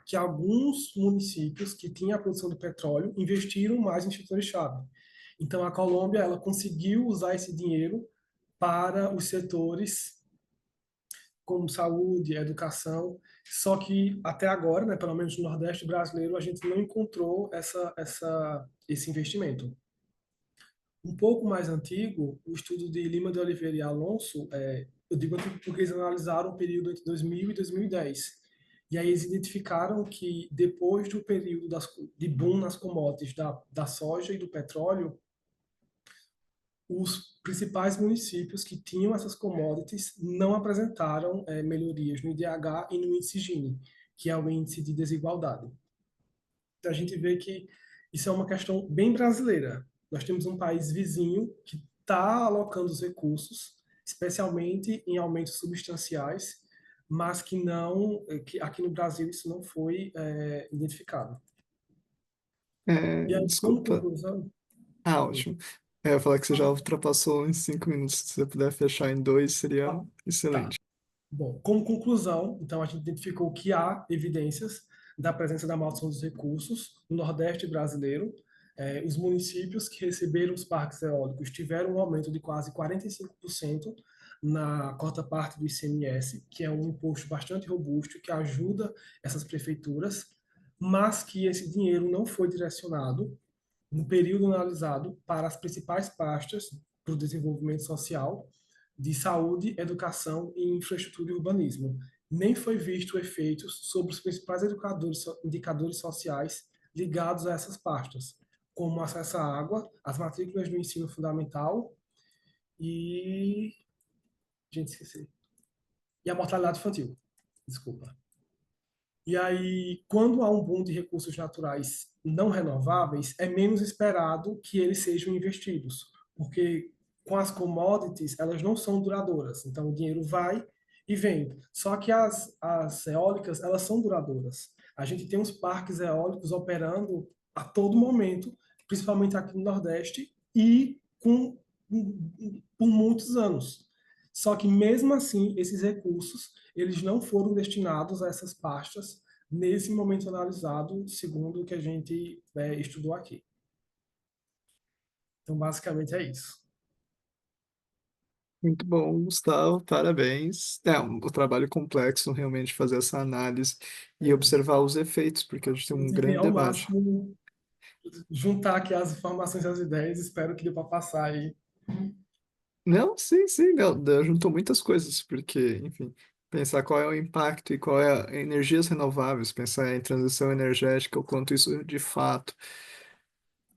que alguns municípios que tinham a produção de petróleo investiram mais em setores-chave. Então, a Colômbia ela conseguiu usar esse dinheiro para os setores como saúde, educação, só que até agora, né, pelo menos no Nordeste brasileiro, a gente não encontrou esse investimento. Um pouco mais antigo, o estudo de Lima de Oliveira e Alonso, eu digo antigo porque eles analisaram o período entre 2000 e 2010. E aí eles identificaram que depois do período de boom nas commodities da soja e do petróleo, os principais municípios que tinham essas commodities não apresentaram melhorias no IDH e no índice Gini, que é o índice de desigualdade. Então a gente vê que isso é uma questão bem brasileira. Nós temos um país vizinho que está alocando os recursos, especialmente em aumentos substanciais, mas que aqui no Brasil isso não foi identificado. E aí, como Desculpa. conclusão, Ótimo. Eu ia falar que você já ultrapassou em 5 minutos. Se você puder fechar em 2, seria tá. excelente. Bom, como conclusão, então a gente identificou que há evidências da presença da maldição dos recursos no Nordeste brasileiro. Os municípios que receberam os parques eólicos tiveram um aumento de quase 45% na cota parte do ICMS, que é um imposto bastante robusto que ajuda essas prefeituras, mas que esse dinheiro não foi direcionado no período analisado para as principais pastas para o desenvolvimento social de saúde, educação e infraestrutura e urbanismo. Nem foi visto efeitos sobre os principais indicadores sociais ligados a essas pastas, como o acesso à água, as matrículas do ensino fundamental e... Gente, esqueci. E a mortalidade infantil. Desculpa. E aí, quando há um boom de recursos naturais não renováveis, é menos esperado que eles sejam investidos, porque com as commodities, elas não são duradouras. Então, o dinheiro vai e vem. Só que as eólicas, elas são duradouras. A gente tem uns parques eólicos operando a todo momento, principalmente aqui no Nordeste, e por muitos anos. Só que, mesmo assim, esses recursos eles não foram destinados a essas pastas nesse momento analisado, segundo o que a gente estudou aqui. Então, basicamente é isso. Muito bom, Gustavo, parabéns. Um trabalho complexo realmente fazer essa análise e observar os efeitos, porque a gente tem Eu um tentei grande ao debate. máximo juntar aqui as informações e as ideias, espero que dê para passar aí. Não, sim, sim, não, juntou muitas coisas, porque, enfim, pensar qual é o impacto e qual é a energias renováveis, pensar em transição energética, o quanto isso de fato.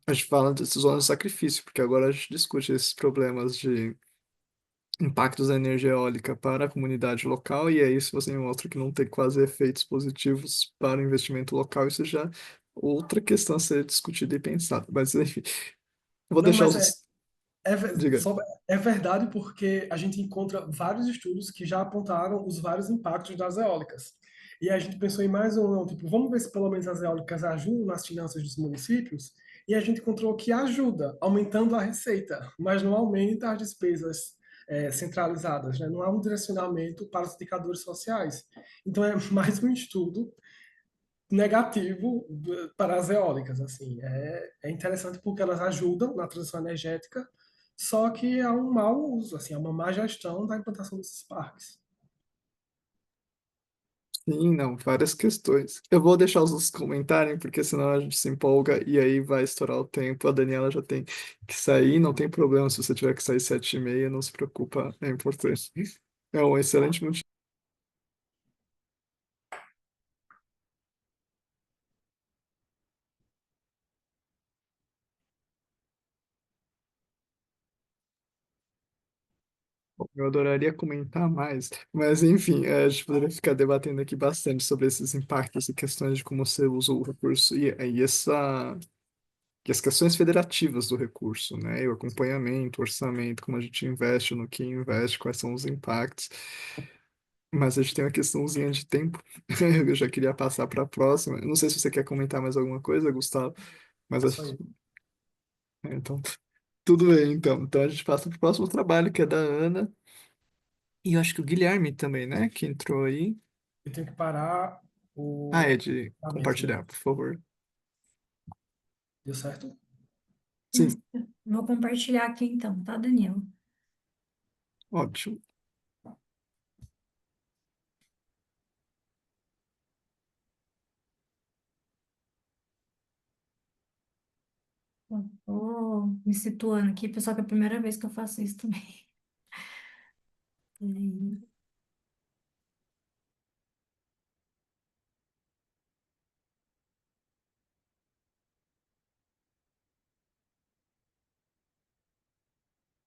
A gente fala dessas zonas de sacrifício, porque agora a gente discute esses problemas de impactos da energia eólica para a comunidade local, e aí se você me mostra que não tem quase efeitos positivos para o investimento local, isso já é outra questão a ser discutida e pensada. Mas enfim, eu vou Não, deixar mas os. Diga. é verdade porque a gente encontra vários estudos que já apontaram os vários impactos das eólicas. E a gente pensou em mais um, não, tipo, vamos ver se pelo menos as eólicas ajudam nas finanças dos municípios. E a gente encontrou que ajuda, aumentando a receita, mas não aumenta as despesas centralizadas, né? Não há um direcionamento para os indicadores sociais. Então é mais um estudo negativo para as eólicas, assim. É interessante porque elas ajudam na transição energética, só que há um mau uso, assim, há uma má gestão da implantação desses parques. Sim, não, várias questões. Eu vou deixar os outros comentarem, porque senão a gente se empolga e aí vai estourar o tempo. A Daniela já tem que sair, não tem problema se você tiver que sair 7h30, não se preocupa, é importante. É um excelente motivo. Eu adoraria comentar mais, mas enfim, a gente poderia ficar debatendo aqui bastante sobre esses impactos e questões de como você usa o recurso e as questões federativas do recurso, né? E o acompanhamento, o orçamento, como a gente investe, no que investe, quais são os impactos. Mas a gente tem uma questãozinha de tempo. Eu já queria passar para a próxima. Eu não sei se você quer comentar mais alguma coisa, Gustavo, mas É isso acho. aí. Então, tudo bem, então. Então a gente passa para o próximo trabalho, que é da Ana. E eu acho que o Guilherme também, né? Que entrou aí. Eu tenho que parar Ah, o é de pagamento, né? compartilhar, por favor. Deu certo? Sim, Vou compartilhar aqui então, tá, Daniel? ótimo. Tô me situando aqui, pessoal, que é a primeira vez que eu faço isso também. Peraí.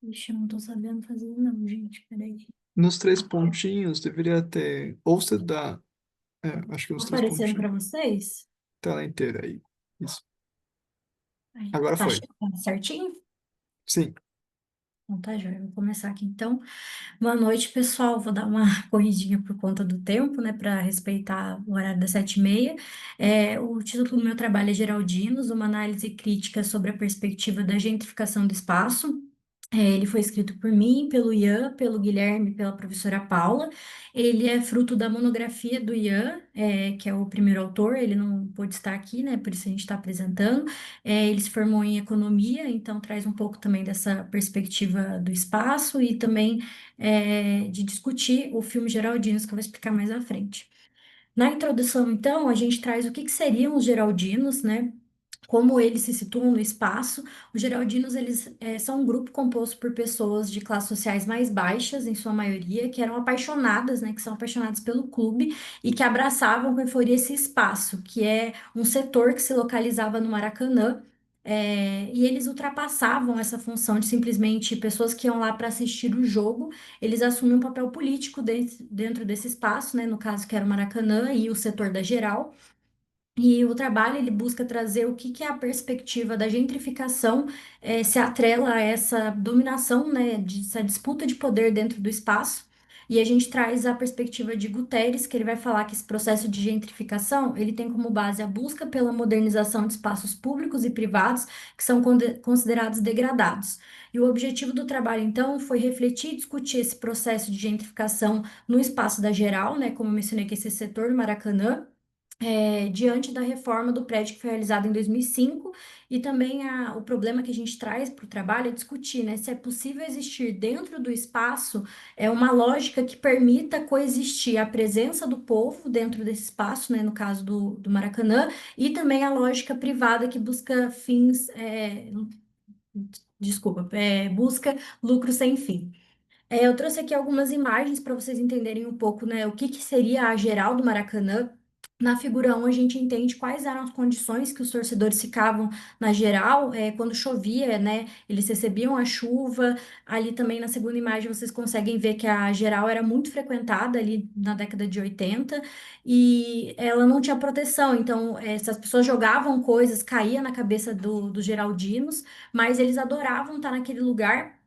Ixi, eu não tô sabendo fazer, não, gente. Peraí. Nos três pontinhos deveria ter. Ou você dá. É, acho que Tá nos três aparecendo pontinhos. para vocês? Tela inteira aí. Isso. Aí, Agora tá foi. chegando certinho? Sim. Então tá, joia. Vou começar aqui então. Boa noite, pessoal. Vou dar uma corridinha por conta do tempo, né, para respeitar o horário das 7h30. O título do meu trabalho é Geraldinos, uma análise crítica sobre a perspectiva da gentrificação do espaço. Ele foi escrito por mim, pelo Ian, pelo Guilherme, e pela professora Paula. Ele é fruto da monografia do Ian, que é o primeiro autor. Ele não pôde estar aqui, né? Por isso a gente está apresentando. Ele se formou em economia, então traz um pouco também dessa perspectiva do espaço e também de discutir o filme Geraldinos, que eu vou explicar mais à frente. Na introdução, então, a gente traz o que que seriam os Geraldinos, né? Como eles se situam no espaço. Os Geraldinos, eles são um grupo composto por pessoas de classes sociais mais baixas, em sua maioria, que eram apaixonadas, né? Que são apaixonadas pelo clube e que abraçavam com euforia esse espaço, que é um setor que se localizava no Maracanã. E eles ultrapassavam essa função de simplesmente pessoas que iam lá para assistir o jogo, eles assumiam um papel político dentro desse espaço, né? No caso, que era o Maracanã e o setor da Geral. E o trabalho ele busca trazer o que que é a perspectiva da gentrificação, se atrela a essa dominação, né, essa disputa de poder dentro do espaço. E a gente traz a perspectiva de Guterres, que ele vai falar que esse processo de gentrificação ele tem como base a busca pela modernização de espaços públicos e privados que são considerados degradados. E o objetivo do trabalho, então, foi refletir e discutir esse processo de gentrificação no espaço da Geral, né, como eu mencionei que esse setor do Maracanã diante da reforma do prédio que foi realizada em 2005 e também o problema que a gente traz para o trabalho é discutir, né, se é possível existir dentro do espaço uma lógica que permita coexistir a presença do povo dentro desse espaço, né, no caso do Maracanã, e também a lógica privada que busca fins, desculpa, busca lucro sem fim. Eu trouxe aqui algumas imagens para vocês entenderem um pouco, né, o que que seria a geral do Maracanã. Na figura 1, a gente entende quais eram as condições que os torcedores ficavam na geral, quando chovia, né? Eles recebiam a chuva. Ali também na segunda imagem vocês conseguem ver que a geral era muito frequentada ali na década de 80 e ela não tinha proteção. Então, essas pessoas jogavam coisas, caía na cabeça dos geraldinos, mas eles adoravam estar naquele lugar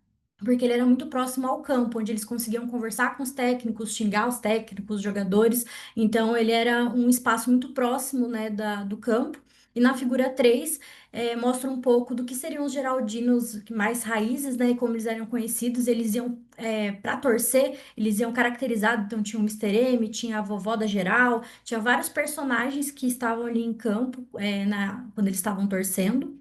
porque ele era muito próximo ao campo, onde eles conseguiam conversar com os técnicos, xingar os técnicos, os jogadores. Então, ele era um espaço muito próximo, né, do campo. E na figura 3 mostra um pouco do que seriam os geraldinos mais raízes, né, e como eles eram conhecidos. Eles iam, para torcer, eles iam caracterizados. Então, tinha o Mister M, tinha a vovó da geral, tinha vários personagens que estavam ali em campo, quando eles estavam torcendo.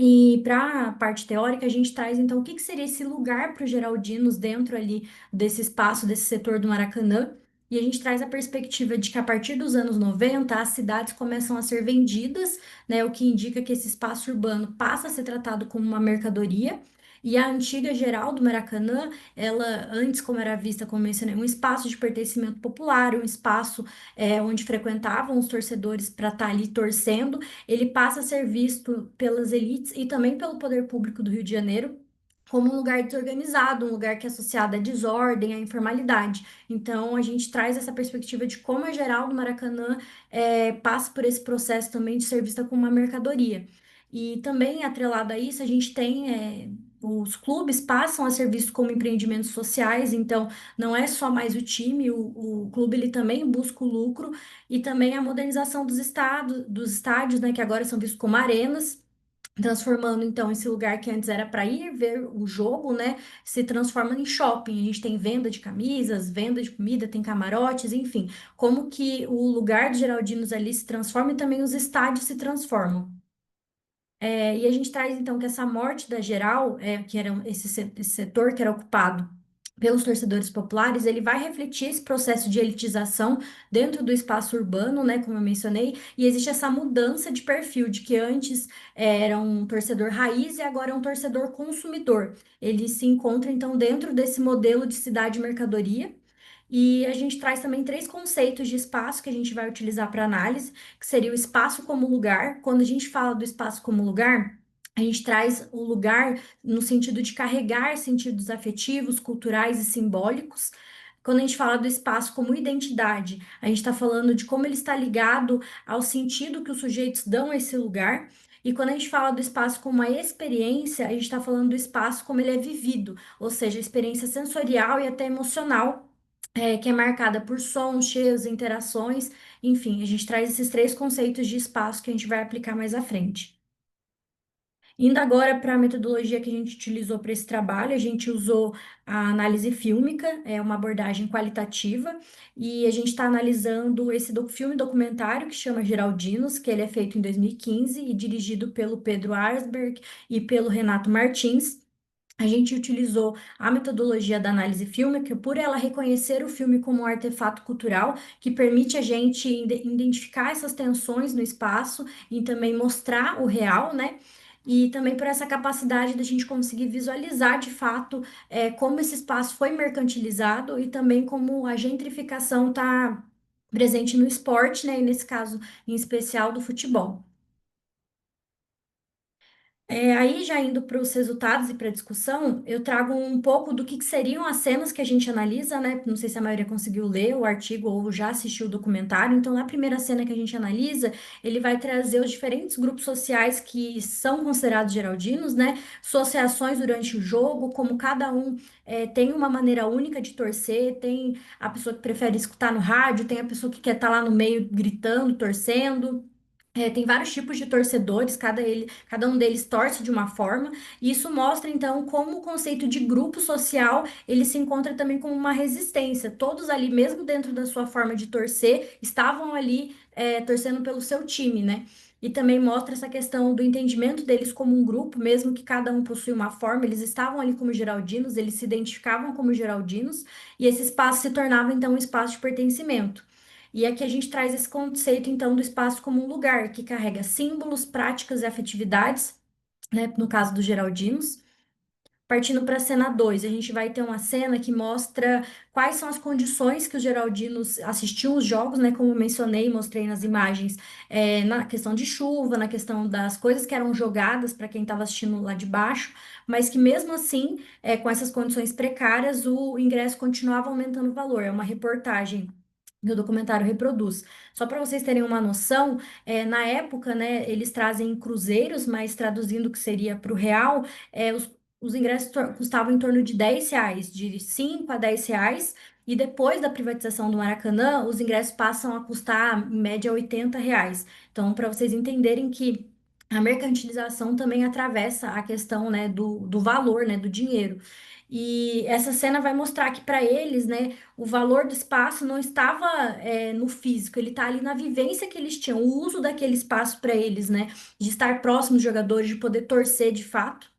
E para a parte teórica, a gente traz então o que que seria esse lugar para os geraldinos dentro ali desse espaço, desse setor do Maracanã. E a gente traz a perspectiva de que a partir dos anos 90 as cidades começam a ser vendidas, né, o que indica que esse espaço urbano passa a ser tratado como uma mercadoria. E a antiga geral do Maracanã, ela antes, como era vista, como mencionei, um espaço de pertencimento popular, um espaço onde frequentavam os torcedores para estar ali torcendo, ele passa a ser visto pelas elites e também pelo poder público do Rio de Janeiro como um lugar desorganizado, um lugar que é associado à desordem, à informalidade. Então, a gente traz essa perspectiva de como a geral do Maracanã passa por esse processo também de ser vista como uma mercadoria. E também, atrelado a isso, a gente tem. Os clubes passam a ser vistos como empreendimentos sociais, então não é só mais o time, o clube ele também busca o lucro e também a modernização dos estádios, né, que agora são vistos como arenas, transformando então esse lugar que antes era para ir ver o jogo, né, se transforma em shopping. A gente tem venda de camisas, venda de comida, tem camarotes, enfim, como que o lugar de Geraldinos ali se transforma e também os estádios se transformam. E a gente traz então que essa morte da geral, que era esse setor que era ocupado pelos torcedores populares, ele vai refletir esse processo de elitização dentro do espaço urbano, né, como eu mencionei, e existe essa mudança de perfil, de que antes era um torcedor raiz e agora é um torcedor consumidor. Ele se encontra então dentro desse modelo de cidade-mercadoria. E a gente traz também três conceitos de espaço que a gente vai utilizar para análise, que seria o espaço como lugar. Quando a gente fala do espaço como lugar, a gente traz o lugar no sentido de carregar sentidos afetivos, culturais e simbólicos. Quando a gente fala do espaço como identidade, a gente está falando de como ele está ligado ao sentido que os sujeitos dão a esse lugar. E quando a gente fala do espaço como uma experiência, a gente está falando do espaço como ele é vivido, ou seja, a experiência sensorial e até emocional que é marcada por sons, cheiros, interações, enfim, a gente traz esses três conceitos de espaço que a gente vai aplicar mais à frente. Indo agora para a metodologia que a gente utilizou para esse trabalho, a gente usou a análise fílmica, é uma abordagem qualitativa, e a gente está analisando esse filme documentário que chama Geraldinos, que ele é feito em 2015 e dirigido pelo Pedro Arsberg e pelo Renato Martins. A gente utilizou a metodologia da análise fílmica por ela reconhecer o filme como um artefato cultural que permite a gente identificar essas tensões no espaço e também mostrar o real, né? E também por essa capacidade da gente conseguir visualizar de fato como esse espaço foi mercantilizado e também como a gentrificação está presente no esporte, né? E nesse caso em especial do futebol. Aí, já indo para os resultados e para a discussão, eu trago um pouco do que seriam as cenas que a gente analisa, né? Não sei se a maioria conseguiu ler o artigo ou já assistiu o documentário. Então, na primeira cena que a gente analisa, ele vai trazer os diferentes grupos sociais que são considerados geraldinos, né? Suas reações durante o jogo, como cada um tem uma maneira única de torcer, tem a pessoa que prefere escutar no rádio, tem a pessoa que quer estar lá no meio gritando, torcendo. Tem vários tipos de torcedores, cada um deles torce de uma forma, e isso mostra então como o conceito de grupo social ele se encontra também como uma resistência. Todos ali, mesmo dentro da sua forma de torcer, estavam ali torcendo pelo seu time, né? E também mostra essa questão do entendimento deles como um grupo, mesmo que cada um possui uma forma, eles estavam ali como geraldinos, eles se identificavam como geraldinos, e esse espaço se tornava então um espaço de pertencimento. E aqui a gente traz esse conceito, então, do espaço como um lugar que carrega símbolos, práticas e afetividades, né, no caso dos geraldinos. Partindo para a cena 2, a gente vai ter uma cena que mostra quais são as condições que os geraldinos assistiam os jogos, né? Como eu mencionei, mostrei nas imagens, na questão de chuva, na questão das coisas que eram jogadas para quem estava assistindo lá de baixo, mas que mesmo assim, com essas condições precárias, o ingresso continuava aumentando o valor. É uma reportagem que o documentário reproduz. Só para vocês terem uma noção, na época, né, eles trazem cruzeiros, mas traduzindo o que seria para o real, os ingressos custavam em torno de R$ 10, de 5 a R$ 10, e depois da privatização do Maracanã, os ingressos passam a custar, em média, R$ 80. Então, para vocês entenderem que a mercantilização também atravessa a questão, né, do valor, né, do dinheiro. E essa cena vai mostrar que para eles, né, o valor do espaço não estava, no físico, ele está ali na vivência que eles tinham, o uso daquele espaço para eles, né, de estar próximo dos jogadores, de poder torcer de fato.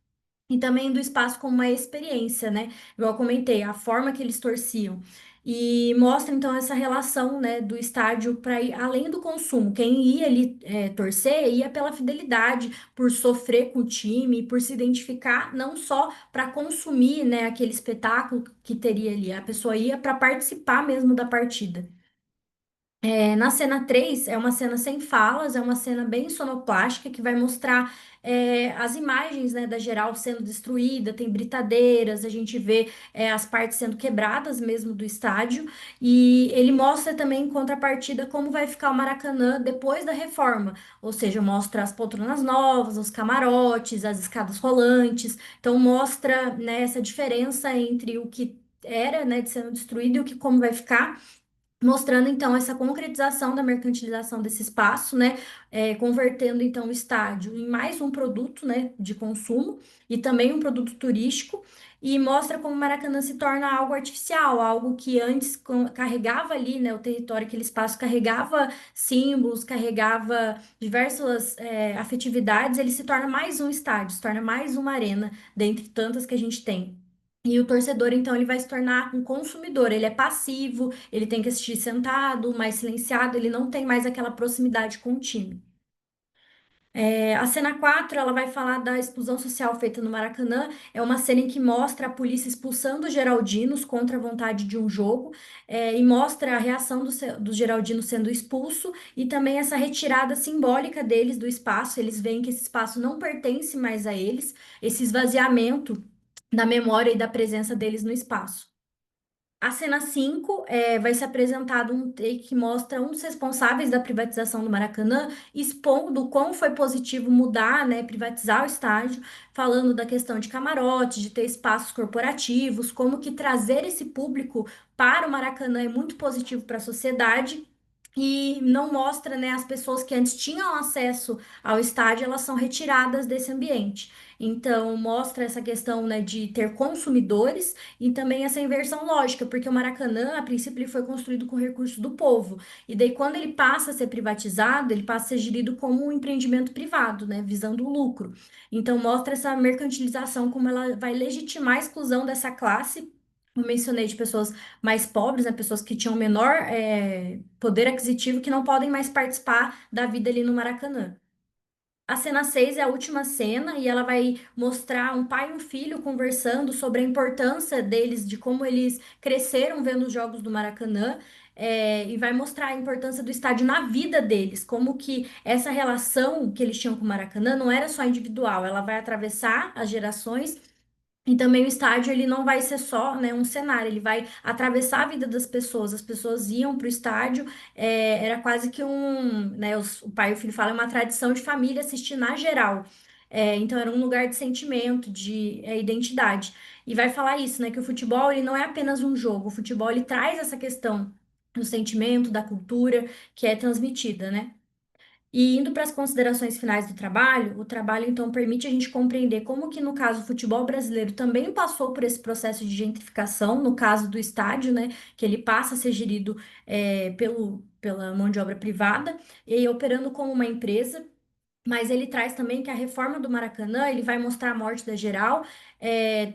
E também do espaço como uma experiência, né? Igual eu comentei, a forma que eles torciam. E mostra então essa relação, né, do estádio para ir além do consumo. Quem ia ali torcer ia pela fidelidade, por sofrer com o time, por se identificar, não só para consumir, né, aquele espetáculo que teria ali. A pessoa ia para participar mesmo da partida. Na cena 3 é uma cena sem falas, é uma cena bem sonoplástica que vai mostrar as imagens, né, da geral sendo destruída, tem britadeiras, a gente vê as partes sendo quebradas mesmo do estádio, e ele mostra também em contrapartida como vai ficar o Maracanã depois da reforma, ou seja, mostra as poltronas novas, os camarotes, as escadas rolantes, então mostra, né, essa diferença entre o que era, né, de sendo destruído e o que como vai ficar, mostrando então essa concretização da mercantilização desse espaço, né, convertendo então o estádio em mais um produto, né, de consumo e também um produto turístico, e mostra como o Maracanã se torna algo artificial, algo que antes carregava ali, né, o território, aquele espaço carregava símbolos, carregava diversas afetividades, ele se torna mais um estádio, se torna mais uma arena, dentre tantas que a gente tem. E o torcedor, então, ele vai se tornar um consumidor, ele é passivo, ele tem que assistir sentado, mais silenciado, ele não tem mais aquela proximidade com o time. A cena 4 ela vai falar da expulsão social feita no Maracanã. É uma cena em que mostra a polícia expulsando os geraldinos contra a vontade de um jogo, e mostra a reação dos geraldinos sendo expulso e também essa retirada simbólica deles do espaço. Eles veem que esse espaço não pertence mais a eles, esse esvaziamento da memória e da presença deles no espaço. A cena 5 vai ser apresentado um take que mostra um dos responsáveis da privatização do Maracanã expondo como foi positivo mudar, né, privatizar o estádio, falando da questão de camarote, de ter espaços corporativos, como que trazer esse público para o Maracanã é muito positivo para a sociedade. E não mostra, né, as pessoas que antes tinham acesso ao estádio, elas são retiradas desse ambiente. Então, mostra essa questão, né, de ter consumidores e também essa inversão lógica, porque o Maracanã, a princípio, ele foi construído com recursos do povo. E daí, quando ele passa a ser privatizado, ele passa a ser gerido como um empreendimento privado, né, visando o lucro. Então, mostra essa mercantilização, como ela vai legitimar a exclusão dessa classe. Eu mencionei de pessoas mais pobres, né, pessoas que tinham menor poder aquisitivo, que não podem mais participar da vida ali no Maracanã. A cena 6 é a última cena e ela vai mostrar um pai e um filho conversando sobre a importância deles, de como eles cresceram vendo os jogos do Maracanã, e vai mostrar a importância do estádio na vida deles, como que essa relação que eles tinham com o Maracanã não era só individual, ela vai atravessar as gerações. E também o estádio, ele não vai ser só, né, um cenário, ele vai atravessar a vida das pessoas. As pessoas iam para o estádio, era quase que né, o pai e o filho falam, é uma tradição de família assistir na geral. Então era um lugar de sentimento, de identidade. E vai falar isso, né, que o futebol, ele não é apenas um jogo. O futebol, ele traz essa questão do sentimento, da cultura que é transmitida, né? E indo para as considerações finais do trabalho, o trabalho então permite a gente compreender como que no caso o futebol brasileiro também passou por esse processo de gentrificação, no caso do estádio, né, que ele passa a ser gerido pela mão de obra privada e operando como uma empresa. Mas ele traz também que a reforma do Maracanã, ele vai mostrar a morte da geral,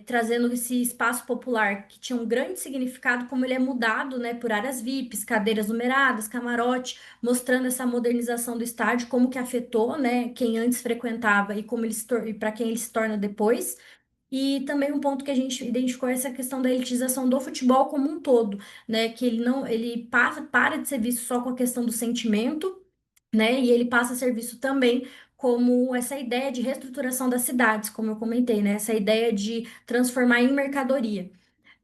trazendo esse espaço popular que tinha um grande significado, como ele é mudado, né, por áreas VIPs, cadeiras numeradas, camarote, mostrando essa modernização do estádio, como que afetou, né, quem antes frequentava e como ele e para quem ele se torna depois. E também um ponto que a gente identificou é essa questão da elitização do futebol como um todo, né? Que ele não, ele passa, para de ser visto só com a questão do sentimento, né? E ele passa a ser visto também como essa ideia de reestruturação das cidades, como eu comentei, né? Essa ideia de transformar em mercadoria.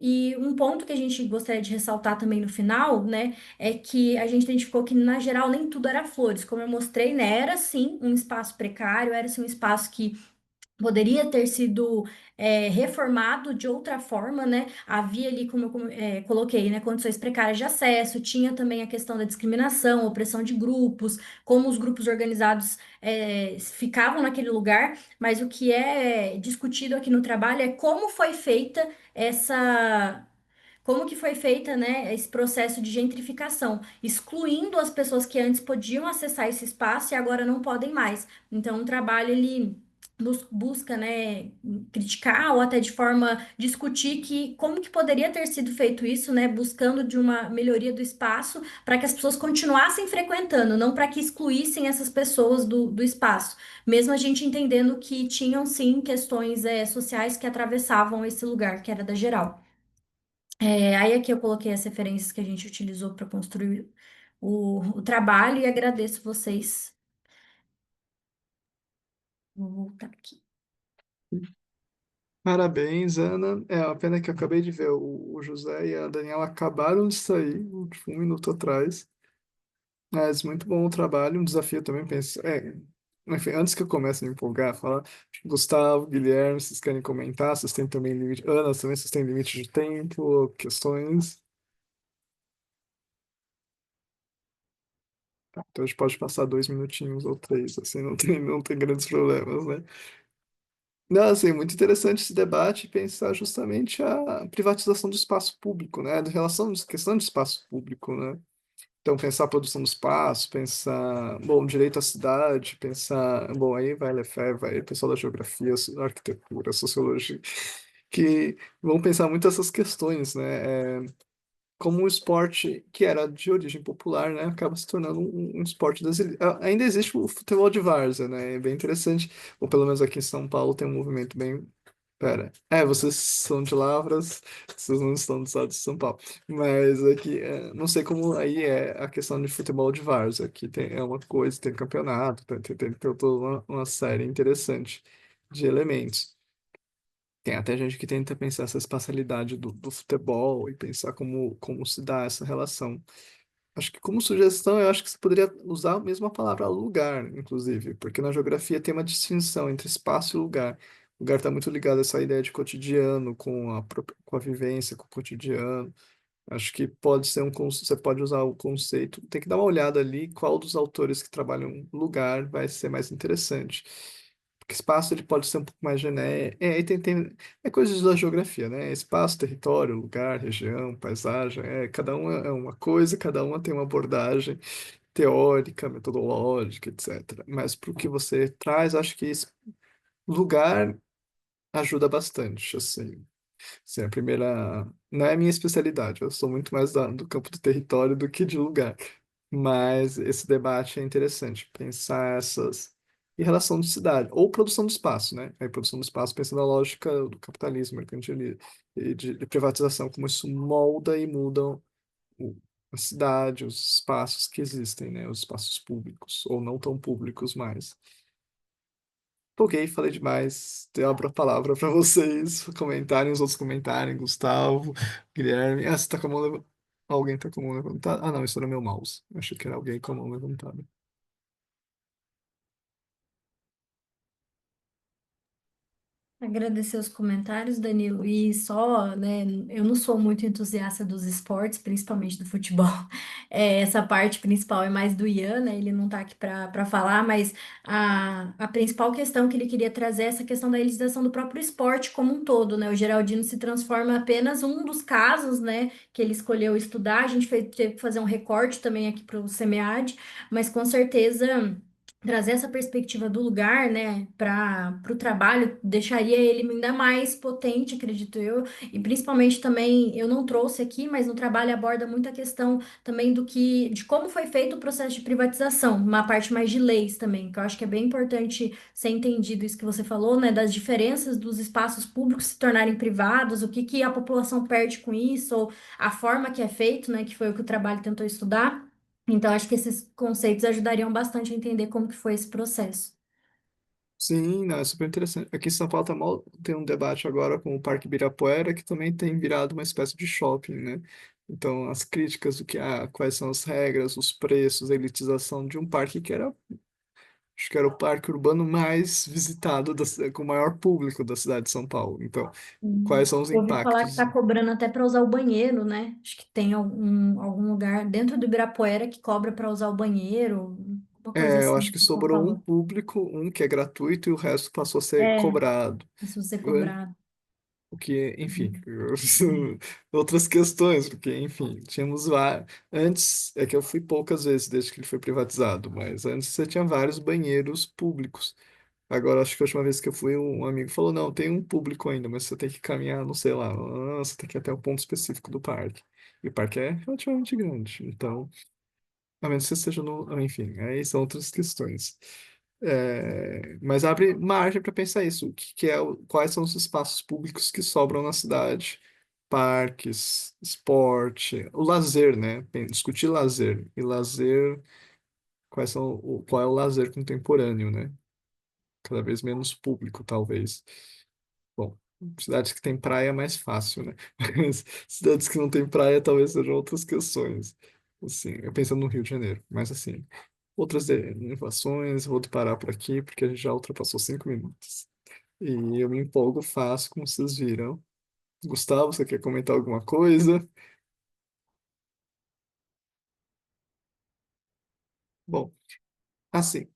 E um ponto que a gente gostaria de ressaltar também no final, né, é que a gente identificou que, na geral, nem tudo era flores. Como eu mostrei, né, era sim um espaço precário, era sim um espaço que poderia ter sido reformado de outra forma, né? Havia ali, como coloquei, né, condições precárias de acesso, tinha também a questão da discriminação, opressão de grupos, como os grupos organizados ficavam naquele lugar, mas o que é discutido aqui no trabalho é como foi feita essa. Como que foi feita, né, esse processo de gentrificação, excluindo as pessoas que antes podiam acessar esse espaço e agora não podem mais. Então, o trabalho ele busca, né, criticar ou até de forma discutir que como que poderia ter sido feito isso, né, buscando de uma melhoria do espaço para que as pessoas continuassem frequentando, não para que excluíssem essas pessoas do espaço. Mesmo a gente entendendo que tinham sim questões sociais que atravessavam esse lugar, que era da geral. Aí aqui eu coloquei as referências que a gente utilizou para construir o trabalho e agradeço vocês. Vou voltar aqui. Parabéns, Ana. É uma pena que eu acabei de ver o José e a Daniela acabaram de sair, tipo, um minuto atrás. Mas muito bom o trabalho, um desafio também, penso. Enfim, antes que eu comece a me empolgar, falar, Gustavo, Guilherme, vocês querem comentar? Vocês têm também limite. Ana, também vocês têm limite de tempo, questões? Tá, então a gente pode passar 2 minutinhos ou 3, assim, não tem grandes problemas, né? Não, assim, muito interessante esse debate, pensar justamente a privatização do espaço público, né? Questão de espaço público, né? Então, pensar a produção do espaço, pensar, bom, direito à cidade, pensar, bom, aí vai Lefebvre, vai o pessoal da geografia, arquitetura, sociologia, que vão pensar muito essas questões, né? Como um esporte que era de origem popular, né, acaba se tornando um esporte das elites. Ainda existe o futebol de várzea, né? É bem interessante, ou pelo menos aqui em São Paulo tem um movimento bem. Pera, vocês são de Lavras, vocês não estão do estado de São Paulo. Mas aqui, não sei como aí é a questão de futebol de várzea. Aqui é uma coisa, tem campeonato, tem toda uma série interessante de elementos. Tem até gente que tenta pensar essa espacialidade do futebol e pensar como se dá essa relação. Acho que como sugestão, eu acho que você poderia usar mesmo a palavra lugar, inclusive, porque na geografia tem uma distinção entre espaço e lugar. O lugar está muito ligado a essa ideia de cotidiano, com a vivência, com o cotidiano. Acho que pode ser você pode usar o conceito. Tem que dar uma olhada ali qual dos autores que trabalham lugar vai ser mais interessante. Porque espaço ele pode ser um pouco mais genérico. É coisas da geografia, né? Espaço, território, lugar, região, paisagem. Cada uma é uma coisa, cada uma tem uma abordagem teórica, metodológica, etc. Mas para o que você traz, acho que esse lugar ajuda bastante, assim. Sim, a primeira. Não é a minha especialidade, eu sou muito mais do campo do território do que de lugar. Mas esse debate é interessante, pensar essas. Em relação de cidade, ou produção do espaço, né? A produção do espaço pensando na lógica do capitalismo, mercantilismo, e de privatização, como isso molda e muda o- a cidade, os espaços que existem, né? Os espaços públicos, ou não tão públicos mais. Empolguei, falei demais. Eu abro a palavra para vocês comentarem, os outros comentarem. Gustavo, Guilherme. Você tá com a mão levantada. Alguém tá com a mão levantada? Ah, não, isso era meu mouse. Eu achei que era alguém com a mão levantada. Agradecer os comentários, Danilo. E só, né, eu não sou muito entusiasta dos esportes, principalmente do futebol. Essa parte principal é mais do Ian, né? Ele não está aqui para falar, mas a principal questão que ele queria trazer é essa questão da elitização do próprio esporte como um todo, né? O Geraldino se transforma apenas um dos casos, né, que ele escolheu estudar. A gente teve que fazer um recorte também aqui para o SEMEAD, mas com certeza. trazer essa perspectiva do lugar, né, para o trabalho, deixaria ele ainda mais potente, acredito eu. E principalmente também, eu não trouxe aqui, mas no trabalho aborda muito a questão também de como foi feito o processo de privatização, uma parte mais de leis também, que eu acho que é bem importante ser entendido isso que você falou, né, das diferenças dos espaços públicos se tornarem privados, o que que a população perde com isso, ou a forma que é feito, né, que foi o que o trabalho tentou estudar. Então, acho que esses conceitos ajudariam bastante a entender como que foi esse processo. Sim, não, é super interessante. Aqui em São Paulo tem um debate agora com o Parque Ibirapuera, que também tem virado uma espécie de shopping, né? Então, as críticas do que, quais são as regras, os preços, a elitização de um parque que era, acho que era o parque urbano mais visitado, com o maior público da cidade de São Paulo. Então, quais são os Eu ouvi falar que impactos? está cobrando até para usar o banheiro, né? Acho que tem algum lugar dentro do Ibirapuera que cobra para usar o banheiro, uma coisa É, eu assim acho que que o pessoal sobrou um falou. público, um que é gratuito e o resto passou a ser É, cobrado. se você cobrar. O que, enfim, outras questões, porque, enfim, antes, é que eu fui poucas vezes desde que ele foi privatizado, mas antes você tinha vários banheiros públicos. Agora, acho que a última vez que eu fui, um amigo falou, não, tem um público ainda, mas você tem que caminhar, não sei lá, você tem que ir até o ponto específico do parque. E o parque é relativamente grande, então, a menos que você esteja no, enfim, aí são outras questões. Mas abre margem para pensar isso. Quais são os espaços públicos que sobram na cidade? Parques, esporte, o lazer, né? Discutir lazer. E lazer, qual é o lazer contemporâneo, né? Cada vez menos público, talvez. Bom, cidades que têm praia é mais fácil, né? Mas cidades que não têm praia talvez sejam outras questões. Assim, eu pensando no Rio de Janeiro, mas assim, outras inovações, vou parar por aqui porque a gente já ultrapassou 5 minutos. E eu me empolgo fácil, como vocês viram. Gustavo, você quer comentar alguma coisa? Bom, assim,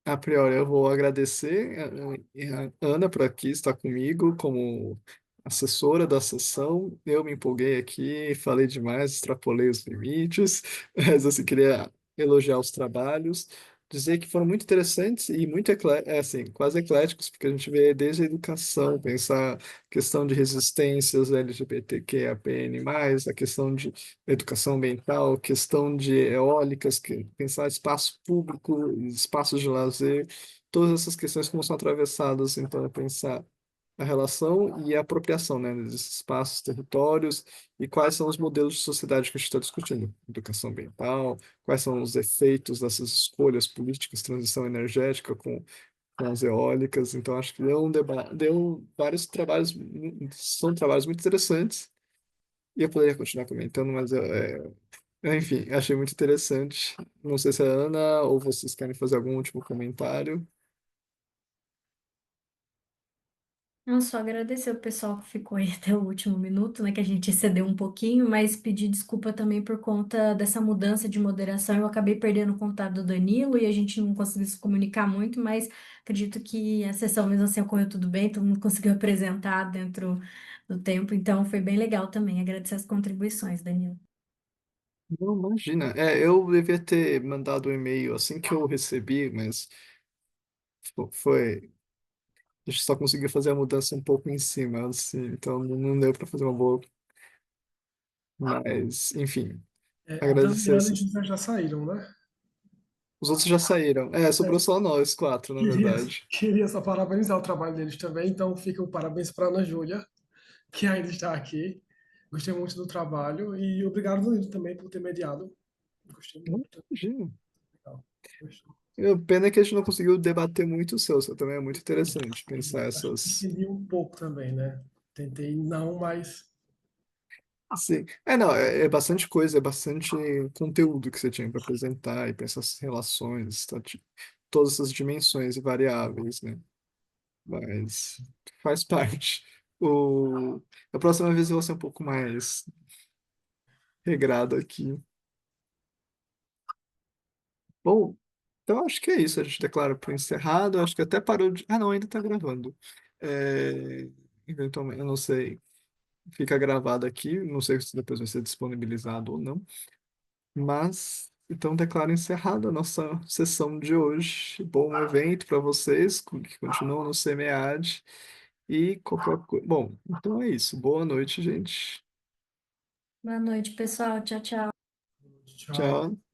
a priori, eu vou agradecer a Ana por aqui estar comigo como assessora da sessão. Eu me empolguei aqui, falei demais, extrapolei os limites, mas assim, queria elogiar os trabalhos, dizer que foram muito interessantes e muito assim, quase ecléticos, porque a gente vê desde a educação, pensar a questão de resistências LGBTQIAPN+, a questão de educação ambiental, questão de eólicas, pensar espaço público, espaços de lazer, todas essas questões como são atravessadas, então, pensar a relação e a apropriação, né, desses espaços, territórios e quais são os modelos de sociedade que a gente está discutindo. Educação ambiental, quais são os efeitos dessas escolhas políticas, transição energética com as eólicas. Então, acho que deu um debate, deu vários trabalhos, são trabalhos muito interessantes e eu poderia continuar comentando, mas enfim, achei muito interessante. Não sei se a Ana ou vocês querem fazer algum último comentário. Não, só agradecer o pessoal que ficou aí até o último minuto, né? Que a gente excedeu um pouquinho, mas pedir desculpa também por conta dessa mudança de moderação. Eu acabei perdendo o contato do Danilo e a gente não conseguiu se comunicar muito, mas acredito que a sessão mesmo assim ocorreu tudo bem, todo mundo conseguiu apresentar dentro do tempo, então foi bem legal também. Agradecer as contribuições, Danilo. Não, imagina. Eu devia ter mandado um e-mail assim que eu recebi, mas foi. A gente só conseguiu fazer a mudança um pouco em cima, assim, então não deu para fazer uma boa. Mas, enfim, A agradecer. Daniela e José já saíram, né? Os outros já saíram. Sobrou É, só nós quatro, na queria, verdade. queria só parabenizar o trabalho deles também, então fica o parabéns para Ana Júlia, que ainda está aqui. Gostei muito do trabalho e obrigado, Danilo, também por ter mediado. Gostei Não, muito. imagina. Legal. Gostei. Pena é que a gente não conseguiu debater muito o seu também é muito interessante pensar Acho que essas. entendi um pouco também, né? Tentei não, mas Sim. Não, é bastante coisa, é bastante conteúdo que você tinha para apresentar e pensar essas relações, tá? Todas essas dimensões e variáveis, né? Mas faz parte. O... A próxima vez eu vou ser um pouco mais regrado aqui. Bom, então acho que é isso. A gente declara por encerrado. Acho que até parou de. Ah, não, ainda está gravando. Eventualmente, eu não sei. Fica gravado aqui. Não sei se depois vai ser disponibilizado ou não. Mas Então, declaro encerrada a nossa sessão de hoje. Bom evento para vocês que continuam no SEMEAD. E qualquer coisa. Bom, então é isso. Boa noite, gente. Boa noite, pessoal. Tchau, tchau. Tchau. Tchau.